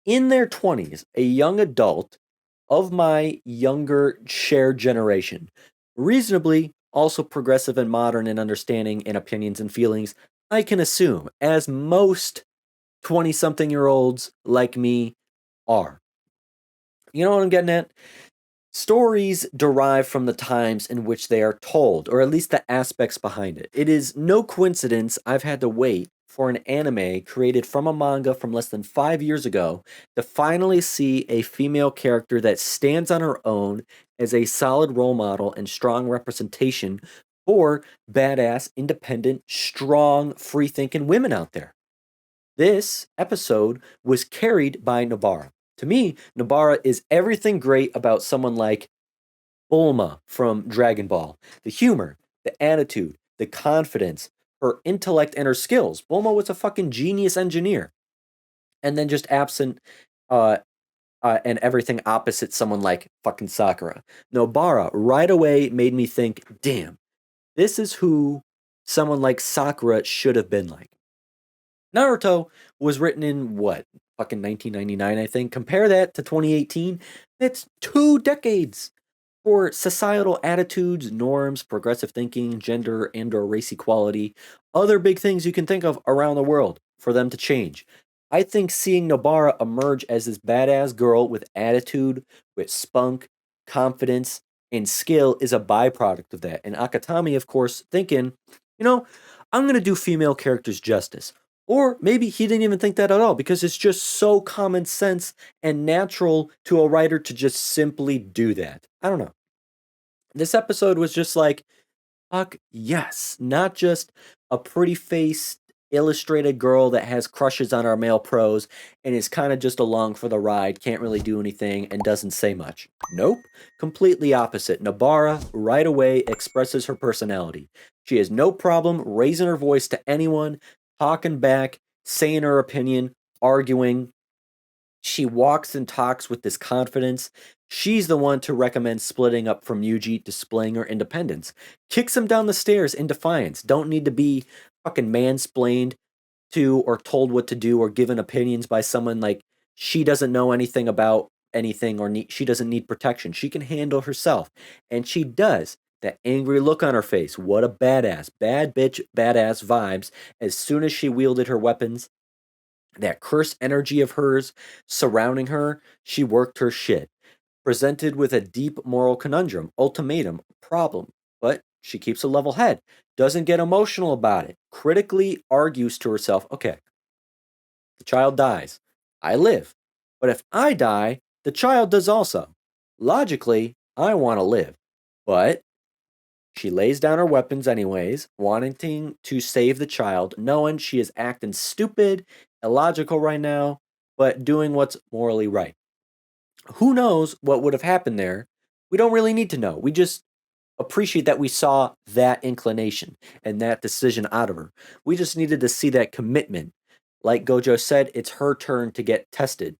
In their 20s, a young adult of my younger shared generation, reasonably also progressive and modern in understanding and opinions and feelings, I can assume, as most 20 something year olds like me are. You know what I'm getting at? Stories derive from the times in which they are told, or at least the aspects behind it. It is no coincidence I've had to wait for an anime created from a manga from less than 5 years ago to finally see a female character that stands on her own as a solid role model and strong representation for badass, independent, strong, free thinking women out there. This episode was carried by Nobara. To me, Nobara is everything great about someone like Bulma from Dragon Ball. The humor, the attitude, the confidence, her intellect, and her skills. Bulma was a fucking genius engineer. And then just absent uh, and everything opposite someone like fucking Sakura. Nobara right away made me think, damn, this is who someone like Sakura should have been like. Naruto was written in what? Fucking 1999, I think. Compare that to 2018. It's 2 decades for societal attitudes, norms, progressive thinking, gender and or race equality, other big things you can think of around the world for them to change. I think seeing Nobara emerge as this badass girl with attitude, with spunk, confidence, and skill is a byproduct of that. And Akatami, of course, thinking, you know, I'm going to do female characters justice. Or maybe he didn't even think that at all because it's just so common sense and natural to a writer to just simply do that. I don't know. This episode was just like, fuck yes. Not just a pretty faced illustrated girl that has crushes on our male pros and is kind of just along for the ride, can't really do anything, and doesn't say much. Nope, completely opposite. Nobara right away expresses her personality. She has no problem raising her voice to anyone, talking back, saying her opinion, arguing. She walks and talks with this confidence. She's the one to recommend splitting up from Yuji, displaying her independence. Kicks him down the stairs in defiance. Don't need to be fucking mansplained to or told what to do or given opinions by someone like she doesn't know anything about anything or she doesn't need protection. She can handle herself. And she does. That angry look on her face. What a badass. Bad bitch, badass vibes. As soon as she wielded her weapons, that cursed energy of hers surrounding her, she worked her shit. Presented with a deep moral conundrum, ultimatum, problem, but she keeps a level head, doesn't get emotional about it, critically argues to herself, okay, the child dies, I live. But if I die, the child does also. Logically, I want to live. But she lays down her weapons anyways, wanting to save the child, knowing she is acting stupid, illogical right now, but doing what's morally right. Who knows what would have happened there? We don't really need to know. We just appreciate that we saw that inclination and that decision out of her. We just needed to see that commitment. Like Gojo said, it's her turn to get tested.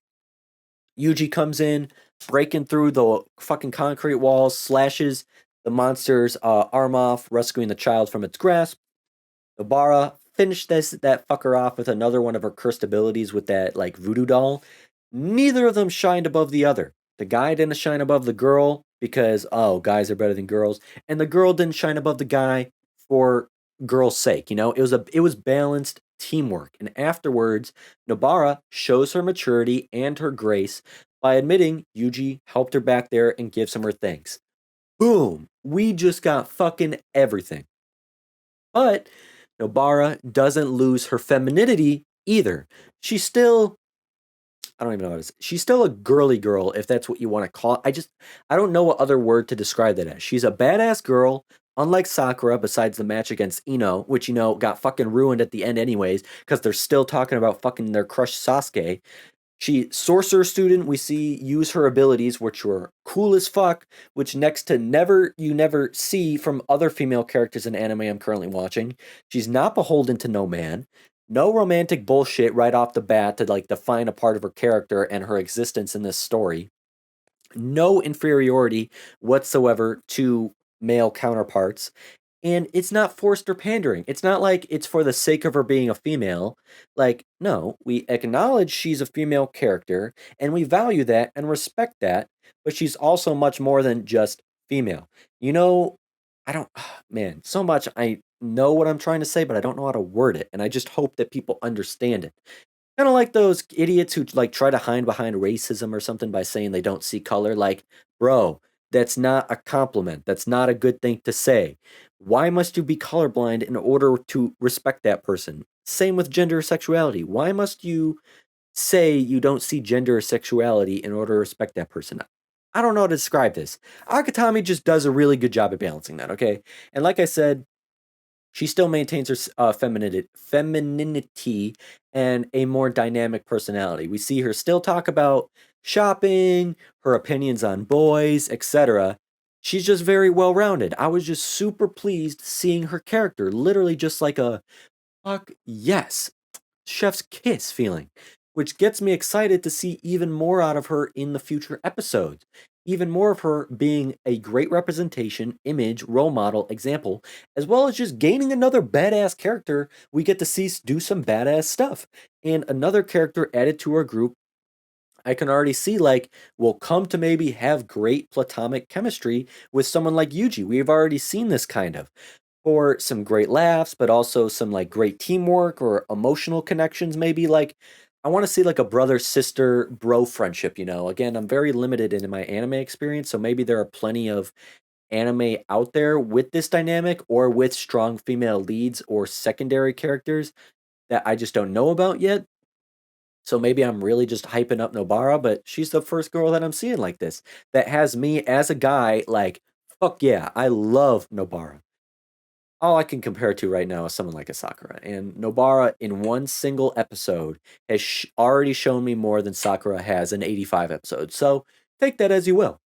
Yuji comes in, breaking through the fucking concrete walls, slashes the monster's arm off, rescuing the child from its grasp. Nobara finished that fucker off with another one of her cursed abilities with that like voodoo doll. Neither of them shined above the other. The guy didn't shine above the girl because guys are better than girls, and the girl didn't shine above the guy for girl's sake. It was balanced teamwork. And afterwards, Nobara shows her maturity and her grace by admitting Yuji helped her back there and gives him her thanks. Boom! We just got fucking everything. But Nobara doesn't lose her femininity either. She's still, I don't even know what it is. She's still a girly girl, if that's what you want to call it. I don't know what other word to describe that as. She's a badass girl, unlike Sakura, besides the match against Ino, which, got fucking ruined at the end anyways, because they're still talking about fucking their crush Sasuke. She sorcerer student we see use her abilities, which were cool as fuck, which next to never see from other female characters in anime I'm currently watching. She's not beholden to no man. No romantic bullshit right off the bat to like define a part of her character and her existence in this story. No inferiority whatsoever to male counterparts. And it's not forced or pandering. It's not like it's for the sake of her being a female. Like, no, we acknowledge she's a female character and we value that and respect that, but she's also much more than just female. I don't, man, so much I know what I'm trying to say, but I don't know how to word it. And I just hope that people understand it. Kind of like those idiots who like try to hide behind racism or something by saying they don't see color. Like, bro, that's not a compliment. That's not a good thing to say. Why must you be colorblind in order to respect that person? Same with gender or sexuality. Why must you say you don't see gender or sexuality in order to respect that person? I don't know how to describe this. Akatami just does a really good job at balancing that, okay? And like I said, she still maintains her femininity and a more dynamic personality. We see her still talk about shopping, her opinions on boys, etc. She's just very well rounded. I was just super pleased seeing her character, literally just like a fuck yes, chef's kiss feeling, which gets me excited to see even more out of her in the future episodes. Even more of her being a great representation, image, role model, example, as well as just gaining another badass character we get to see do some badass stuff. And another character added to our group I can already see like will come to maybe have great platonic chemistry with someone like Yuji. We've already seen this kind of for some great laughs, but also some like great teamwork or emotional connections. Maybe like I want to see like a brother sister bro friendship. Again, I'm very limited in my anime experience, so maybe there are plenty of anime out there with this dynamic or with strong female leads or secondary characters that I just don't know about yet. So maybe I'm really just hyping up Nobara, but she's the first girl that I'm seeing like this that has me as a guy like, fuck yeah, I love Nobara. all I can compare it to right now is someone like a Sakura. And Nobara, in one single episode, has already shown me more than Sakura has in 85 episodes. So take that as you will.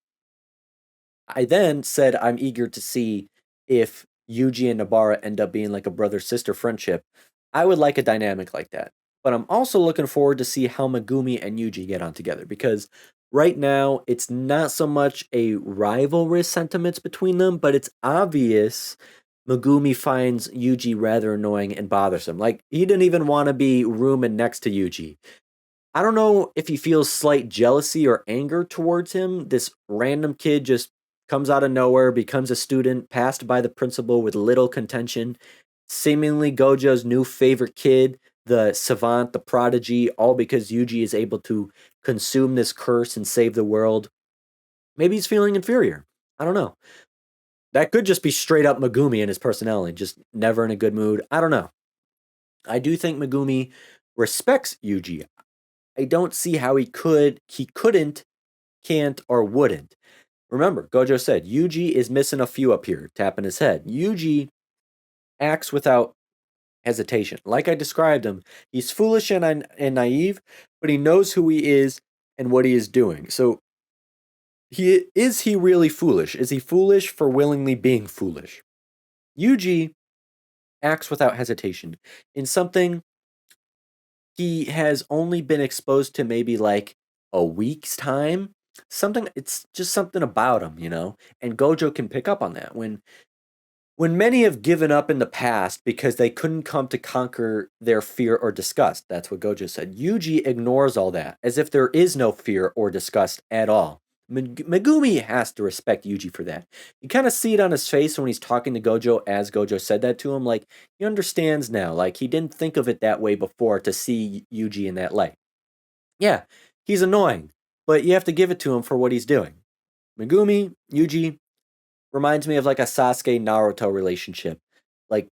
I then said I'm eager to see if Yuji and Nobara end up being like a brother sister friendship. I would like a dynamic like that. But I'm also looking forward to see how Megumi and Yuji get on together because right now it's not so much a rivalrous sentiments between them, but it's obvious Megumi finds Yuji rather annoying and bothersome. Like he didn't even want to be rooming next to Yuji. I don't know if he feels slight jealousy or anger towards him. This random kid just comes out of nowhere, becomes a student, passed by the principal with little contention, seemingly Gojo's new favorite kid, the savant, the prodigy, all because Yuji is able to consume this curse and save the world. Maybe he's feeling inferior. I don't know. That could just be straight up Megumi and his personality, just never in a good mood. I don't know. I do think Megumi respects Yuji. I don't see how he couldn't, can't, or wouldn't. Remember, Gojo said Yuji is missing a few up here, tapping his head. Yuji acts without hesitation. Like I described him, he's foolish and naive, but he knows who he is and what he is doing. So, he really foolish? Is he foolish for willingly being foolish? Yuji acts without hesitation in something he has only been exposed to maybe like a week's time. Something it's just something about him, you know? And Gojo can pick up on that. When many have given up in the past because they couldn't come to conquer their fear or disgust, that's what Gojo said. Yuji ignores all that as if there is no fear or disgust at all. Megumi has to respect Yuji for that. You kind of see it on his face when he's talking to Gojo as Gojo said that to him. Like, he understands now. Like, he didn't think of it that way before to see Yuji in that light. Yeah, he's annoying, but you have to give it to him for what he's doing. Megumi, Yuji, reminds me of like a Sasuke Naruto relationship. Like,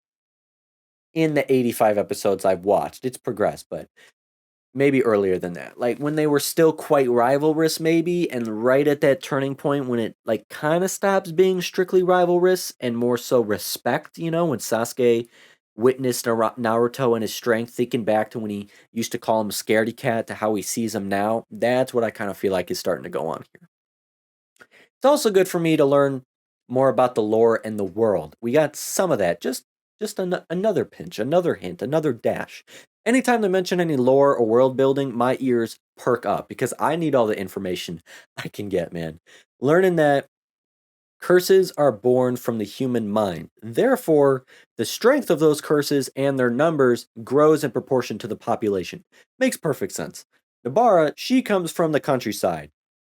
in the 85 episodes I've watched, it's progressed, but maybe earlier than that. Like when they were still quite rivalrous, maybe, and right at that turning point when it like kind of stops being strictly rivalrous and more so respect, you know, when Sasuke witnessed Naruto and his strength, thinking back to when he used to call him scaredy cat to how he sees him now. That's what I kind of feel like is starting to go on here. It's also good for me to learn more about the lore and the world. We got some of that, just another pinch, another hint, another dash. Anytime they mention any lore or world building, my ears perk up because I need all the information I can get, man. Learning that curses are born from the human mind. Therefore, the strength of those curses and their numbers grows in proportion to the population. Makes perfect sense. Nobara, she comes from the countryside.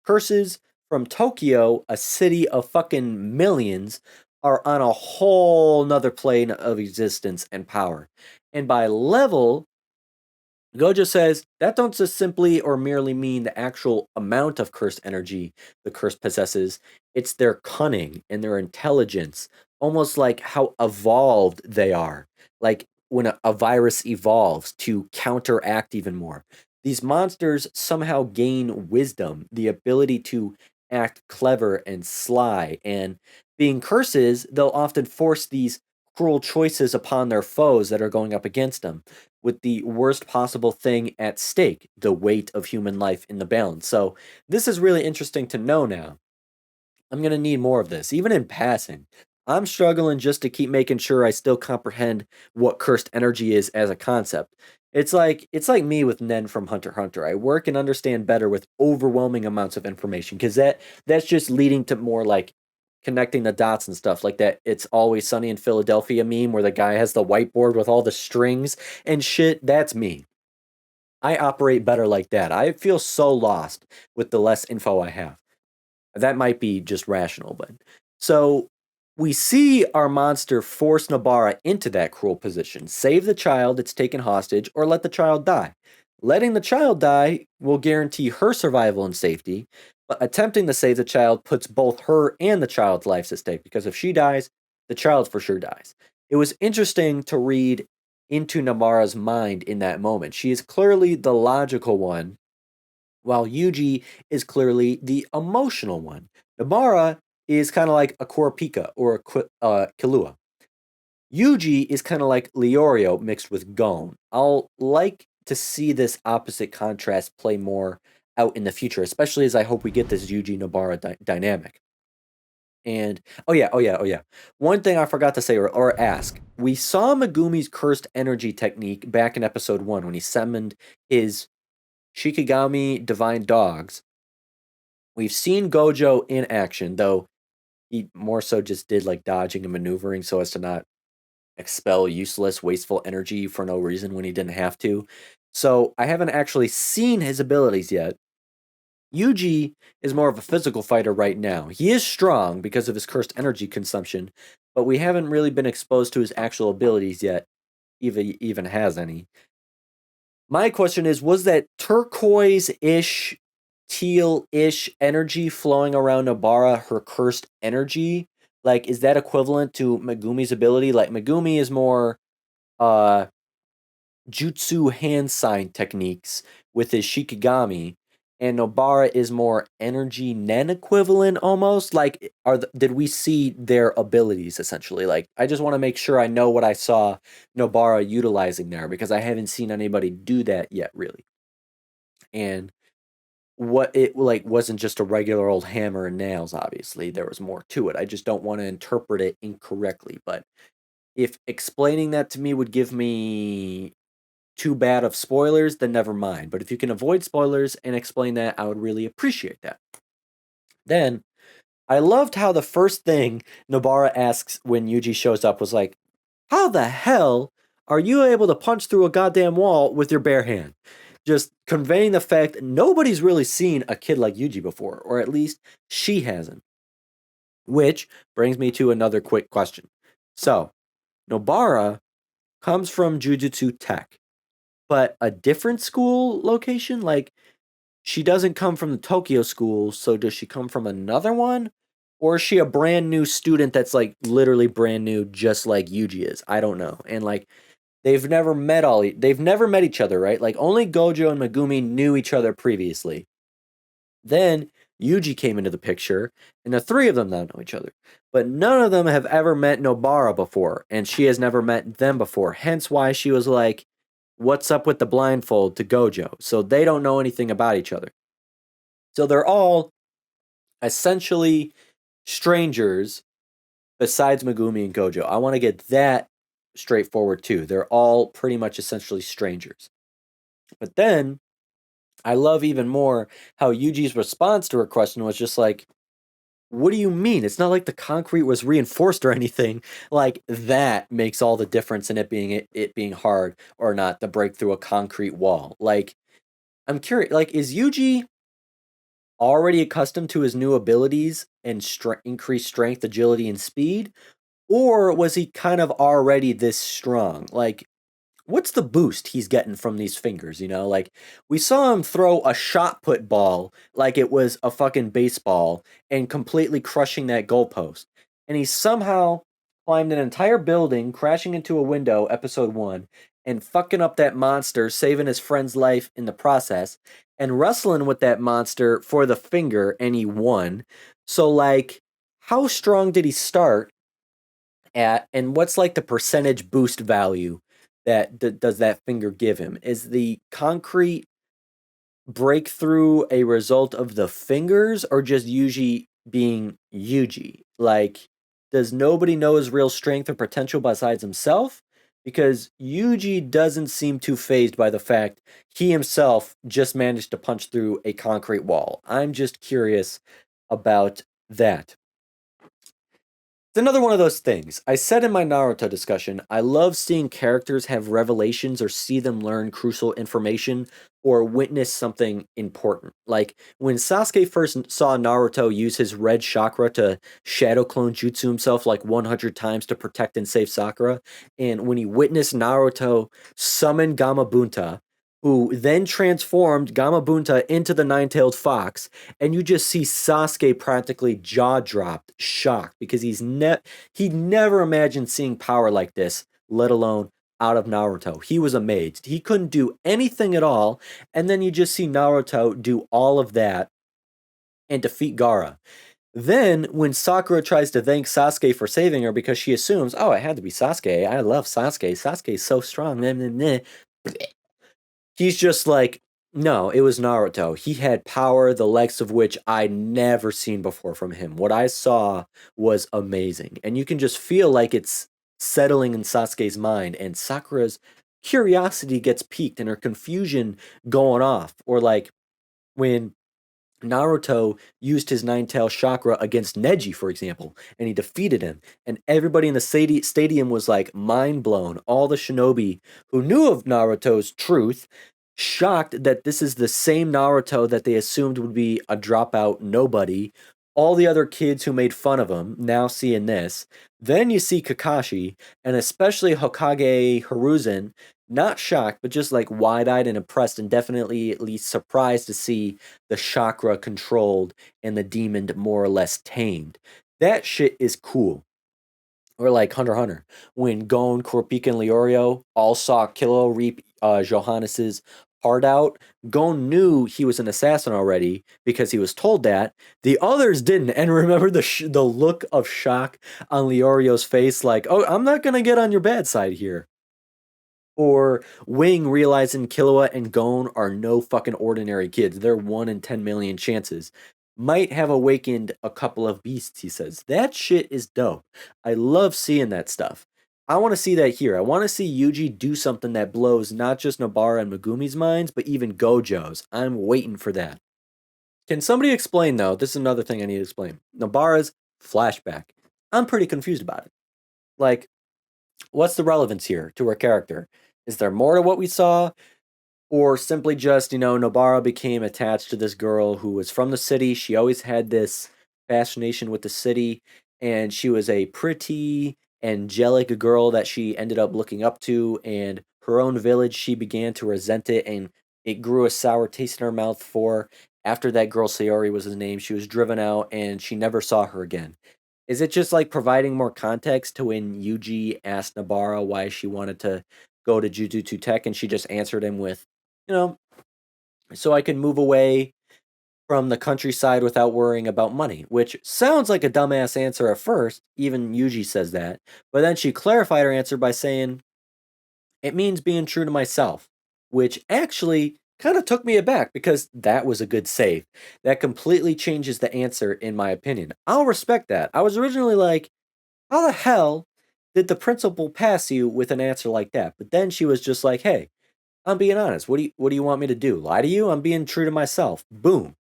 Curses from Tokyo, a city of fucking millions, are on a whole nother plane of existence and power. And by level, Gojo says that don't just simply or merely mean the actual amount of cursed energy the curse possesses, it's their cunning and their intelligence, almost like how evolved they are. Like when a virus evolves to counteract even more. These monsters somehow gain wisdom, the ability to act clever and sly, and being curses, they'll often force these cruel choices upon their foes that are going up against them with the worst possible thing at stake, the weight of human life in the balance. So, this is really interesting to know now. I'm going to need more of this, even in passing. I'm struggling just to keep making sure I still comprehend what cursed energy is as a concept. It's like me with Nen from Hunter x Hunter. I work and understand better with overwhelming amounts of information because that's just leading to more like connecting the dots and stuff like that. It's always sunny in Philadelphia meme where the guy has the whiteboard with all the strings and shit. That's me. I operate better like that. I feel so lost with the less info I have. That might be just rational, but so we see our monster force Nobara into that cruel position. Save the child that's taken hostage or let the child die. Letting the child die will guarantee her survival and safety, but attempting to save the child puts both her and the child's lives at stake because if she dies, the child for sure dies. It was interesting to read into Nobara's mind in that moment. She is clearly the logical one while Yuji is clearly the emotional one. Nobara is kind of like a Kurapika or a Killua. Yuji is kind of like Leorio mixed with Gon. I'll like to see this opposite contrast play more out in the future, especially as I hope we get this Yuji Nobara dynamic. And oh yeah. One thing I forgot to say or ask. We saw Megumi's cursed energy technique back in episode 1 when he summoned his Shikigami divine dogs. We've seen Gojo in action, though he more so just did like dodging and maneuvering so as to not expel useless, wasteful energy for no reason when he didn't have to. So I haven't actually seen his abilities yet. Yuji is more of a physical fighter right now. He is strong because of his cursed energy consumption, but we haven't really been exposed to his actual abilities yet, if he even has any. My question is, was that turquoise-ish, teal-ish energy flowing around Nobara her cursed energy? Like, is that equivalent to Megumi's ability? Like, Megumi is more uh jutsu hand sign techniques with his Shikigami, and Nobara is more energy nen equivalent almost. Like, did we see their abilities essentially? Like, I just want to make sure I know what I saw Nobara utilizing there because I haven't seen anybody do that yet, really. And what it like wasn't just a regular old hammer and nails. Obviously, there was more to it. I just don't want to interpret it incorrectly. But if explaining that to me would give me too bad of spoilers, then never mind. But if you can avoid spoilers and explain that, I would really appreciate that. Then, I loved how the first thing Nobara asks when Yuji shows up was like, how the hell are you able to punch through a goddamn wall with your bare hand? Just conveying the fact that nobody's really seen a kid like Yuji before, or at least she hasn't. Which brings me to another quick question. So, Nobara comes from Jujutsu Tech, but a different school location? Like, she doesn't come from the Tokyo school, so does she come from another one? Or is she a brand new student that's like literally brand new, just like Yuji is? I don't know. And like, they've never met each other, right? Like, only Gojo and Megumi knew each other previously. Then Yuji came into the picture, and the three of them now know each other. But none of them have ever met Nobara before, and she has never met them before. Hence why she was like, what's up with the blindfold to Gojo? So they don't know anything about each other. So they're all essentially strangers besides Megumi and Gojo. I want to get that straightforward too. They're all pretty much essentially strangers. But then I love even more how Yuji's response to her question was just like, what do you mean? It's not like the concrete was reinforced or anything. Like, that makes all the difference in it being hard or not to break through a concrete wall. Like, I'm curious, like, is Yuji already accustomed to his new abilities and increased strength, agility, and speed? Or was he kind of already this strong? Like, what's the boost he's getting from these fingers, you know? Like, we saw him throw a shot put ball like it was a fucking baseball and completely crushing that goalpost. And he somehow climbed an entire building, crashing into a window, episode 1, and fucking up that monster, saving his friend's life in the process, and wrestling with that monster for the finger, and he won. So, like, how strong did he start at, and what's like the percentage boost value that does that finger give him? Is the concrete breakthrough a result of the fingers or just Yuji being Yuji? Like, does nobody know his real strength or potential besides himself? Because Yuji doesn't seem too phased by the fact he himself just managed to punch through a concrete wall. I'm just curious about that. It's another one of those things. I said in my Naruto discussion, I love seeing characters have revelations or see them learn crucial information or witness something important. Like when Sasuke first saw Naruto use his red chakra to shadow clone jutsu himself like 100 times to protect and save Sakura, and when he witnessed Naruto summon Gamabunta, who then transformed Gamabunta into the nine-tailed fox, and you just see Sasuke practically jaw-dropped, shocked, because he never imagined seeing power like this, let alone out of Naruto. He was amazed. He couldn't do anything at all, and then you just see Naruto do all of that and defeat Gaara. Then, when Sakura tries to thank Sasuke for saving her because she assumes, oh, it had to be Sasuke. I love Sasuke. Sasuke's so strong. Meh, meh, meh. He's just like, no, it was Naruto. He had power, the likes of which I'd never seen before from him. What I saw was amazing. And you can just feel like it's settling in Sasuke's mind, and Sakura's curiosity gets piqued and her confusion going off. Or like when Naruto used his nine-tail chakra against Neji, for example, and he defeated him. And everybody in the stadium was like mind blown. All the shinobi who knew of Naruto's truth, shocked that this is the same Naruto that they assumed would be a dropout nobody. All the other kids who made fun of him now seeing this. Then you see Kakashi, and especially Hokage Hiruzen, not shocked, but just like wide-eyed and impressed, and definitely at least surprised to see the chakra controlled and the demon more or less tamed. That shit is cool. Or like Hunter x Hunter, when Gon, Kurapika, and Leorio all saw Kilo reap Johannes's heart out. Gon knew he was an assassin already because he was told that. The others didn't, and remember the look of shock on Leorio's face, like, "Oh, I'm not gonna get on your bad side here." Or Wing realizing Killua and Gon are no fucking ordinary kids. They're 1 in 10 million chances. Might have awakened a couple of beasts, he says. That shit is dope. I love seeing that stuff. I want to see that here. I want to see Yuji do something that blows not just Nobara and Megumi's minds, but even Gojo's. I'm waiting for that. Can somebody explain, though? This is another thing I need to explain. Nobara's flashback. I'm pretty confused about it. Like, what's the relevance here to her character? Is there more to what we saw? Or simply just, Nobara became attached to this girl who was from the city. She always had this fascination with the city, and she was a pretty, angelic girl that she ended up looking up to, and her own village, she began to resent it, and it grew a sour taste in her mouth for. After that girl, Sayori was his name, she was driven out, and she never saw her again. Is it just like providing more context to when Yuji asked Nobara why she wanted to go to Jujutsu Tech, and she just answered him with, you know, so I can move away from the countryside without worrying about money, which sounds like a dumbass answer at first. Even Yuji says that. But then she clarified her answer by saying, it means being true to myself, which actually kind of took me aback because that was a good save. That completely changes the answer, in my opinion. I'll respect that. I was originally like, how the hell did the principal pass you with an answer like that? But then she was just like, hey, I'm being honest. What do you want me to do? Lie to you? I'm being true to myself. Boom.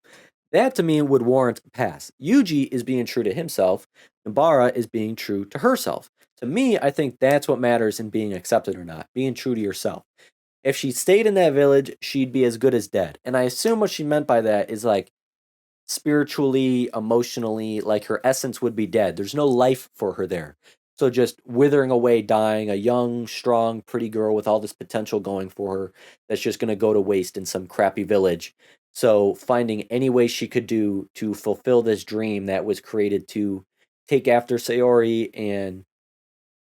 That to me would warrant a pass. Yuji is being true to himself. Nobara is being true to herself. To me, I think that's what matters in being accepted or not. Being true to yourself. If she stayed in that village, she'd be as good as dead. And I assume what she meant by that is like spiritually, emotionally, like her essence would be dead. There's no life for her there. So just withering away, dying, a young, strong, pretty girl with all this potential going for her that's just going to go to waste in some crappy village. So finding any way she could do to fulfill this dream that was created to take after Sayori and,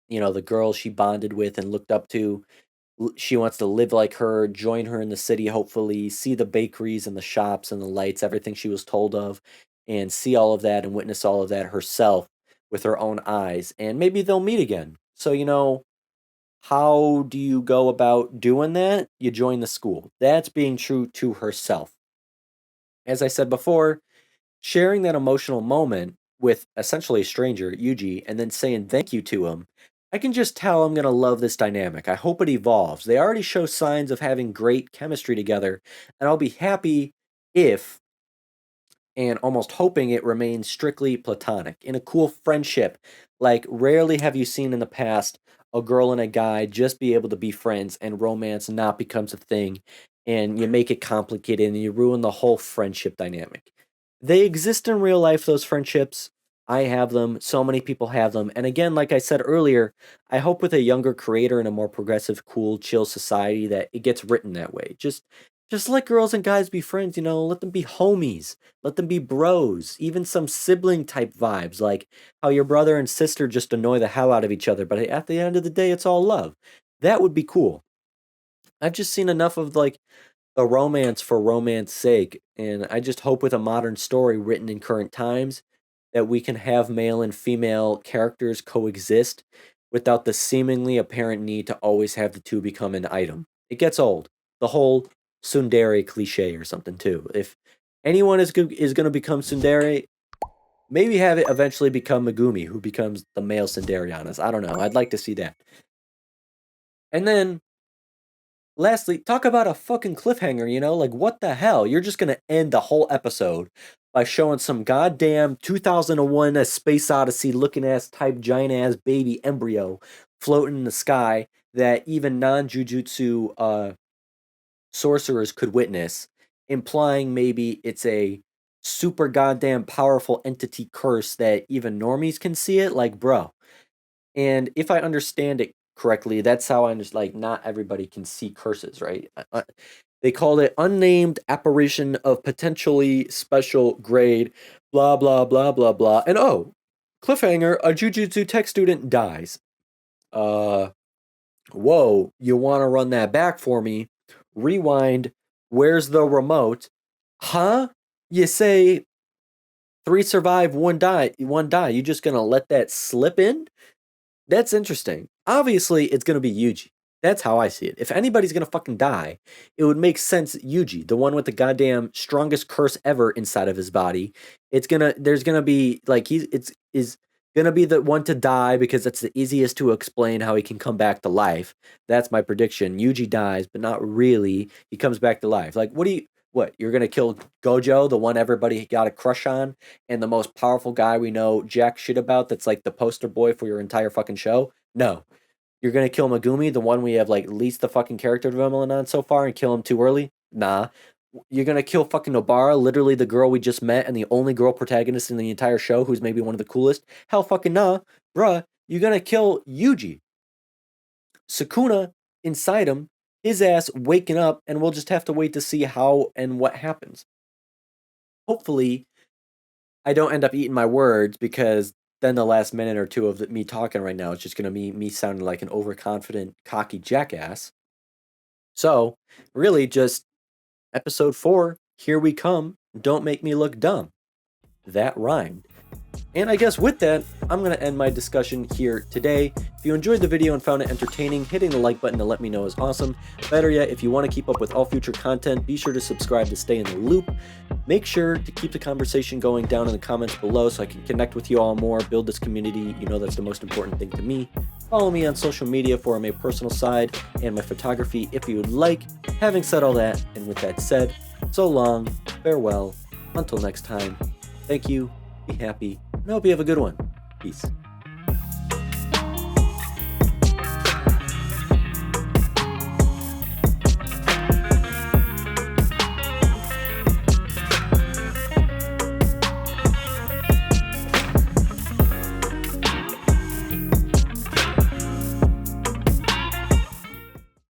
the girl she bonded with and looked up to, she wants to live like her, join her in the city, hopefully, see the bakeries and the shops and the lights, everything she was told of, and see all of that and witness all of that herself with her own eyes. And maybe they'll meet again. So, how do you go about doing that? You join the school. That's being true to herself. As I said before, sharing that emotional moment with essentially a stranger, Yuji, and then saying thank you to him, I can just tell I'm going to love this dynamic. I hope it evolves. They already show signs of having great chemistry together, and I'll be happy if, and almost hoping it remains strictly platonic, in a cool friendship. Like, rarely have you seen in the past a girl and a guy just be able to be friends and romance not becomes a thing, and you make it complicated and you ruin the whole friendship dynamic. They exist in real life, those friendships. I have them. So many people have them. And again, like I said earlier, I hope with a younger creator in a more progressive, cool, chill society that it gets written that way. Just let girls and guys be friends, let them be homies, let them be bros, even some sibling type vibes, like how your brother and sister just annoy the hell out of each other, but at the end of the day, it's all love. That would be cool. I've just seen enough of like a romance for romance sake, and I just hope with a modern story written in current times, that we can have male and female characters coexist without the seemingly apparent need to always have the two become an item. It gets old. The whole tsundere cliche or something too. If anyone is going to become tsundere, maybe have it eventually become Megumi, who becomes the male tsundere on us. I don't know. I'd like to see that. And then, lastly, talk about a fucking cliffhanger, you know? Like, what the hell? You're just gonna end the whole episode by showing some goddamn 2001 A Space Odyssey looking ass type giant ass baby embryo floating in the sky that even non-jujutsu sorcerers could witness, implying maybe it's a super goddamn powerful entity curse that even normies can see it. Like, bro. And if I understand it correctly, that's how I understand. Like, not everybody can see curses, right? They called it unnamed apparition of potentially special grade, blah blah blah blah blah. And oh, cliffhanger: a Jujutsu tech student dies. Whoa! You want to run that back for me? Rewind. Where's the remote? Huh? You say 3 survive, 1 die. 1 die. You just gonna let that slip in? That's interesting. Obviously, it's going to be Yuji. That's how I see it. If anybody's going to fucking die, it would make sense Yuji, the one with the goddamn strongest curse ever inside of his body. There's going to be, like, is going to be the one to die because that's the easiest to explain how he can come back to life. That's my prediction. Yuji dies, but not really. He comes back to life. Like, what, you're going to kill Gojo, the one everybody got a crush on, and the most powerful guy we know jack shit about that's like the poster boy for your entire fucking show? No. You're going to kill Megumi, the one we have like least the fucking character development on so far, and kill him too early? Nah. You're going to kill fucking Nobara, literally the girl we just met and the only girl protagonist in the entire show who's maybe one of the coolest? Hell fucking nah. Bruh, you're going to kill Yuji. Sukuna inside him, his ass waking up, and we'll just have to wait to see how and what happens. Hopefully, I don't end up eating my words, because then the last minute or two of me talking right now is just going to be me sounding like an overconfident, cocky jackass. So, really, just episode 4, here we come, don't make me look dumb. That rhymed. And I guess with that, I'm going to end my discussion here today. If you enjoyed the video and found it entertaining, hitting the like button to let me know is awesome. Better yet, if you want to keep up with all future content, be sure to subscribe to stay in the loop. Make sure to keep the conversation going down in the comments below so I can connect with you all more, build this community. You know that's the most important thing to me. Follow me on social media for my personal side and my photography if you would like. Having said all that, and with that said, so long, farewell, until next time, thank you, be happy, and I hope you have a good one. Peace.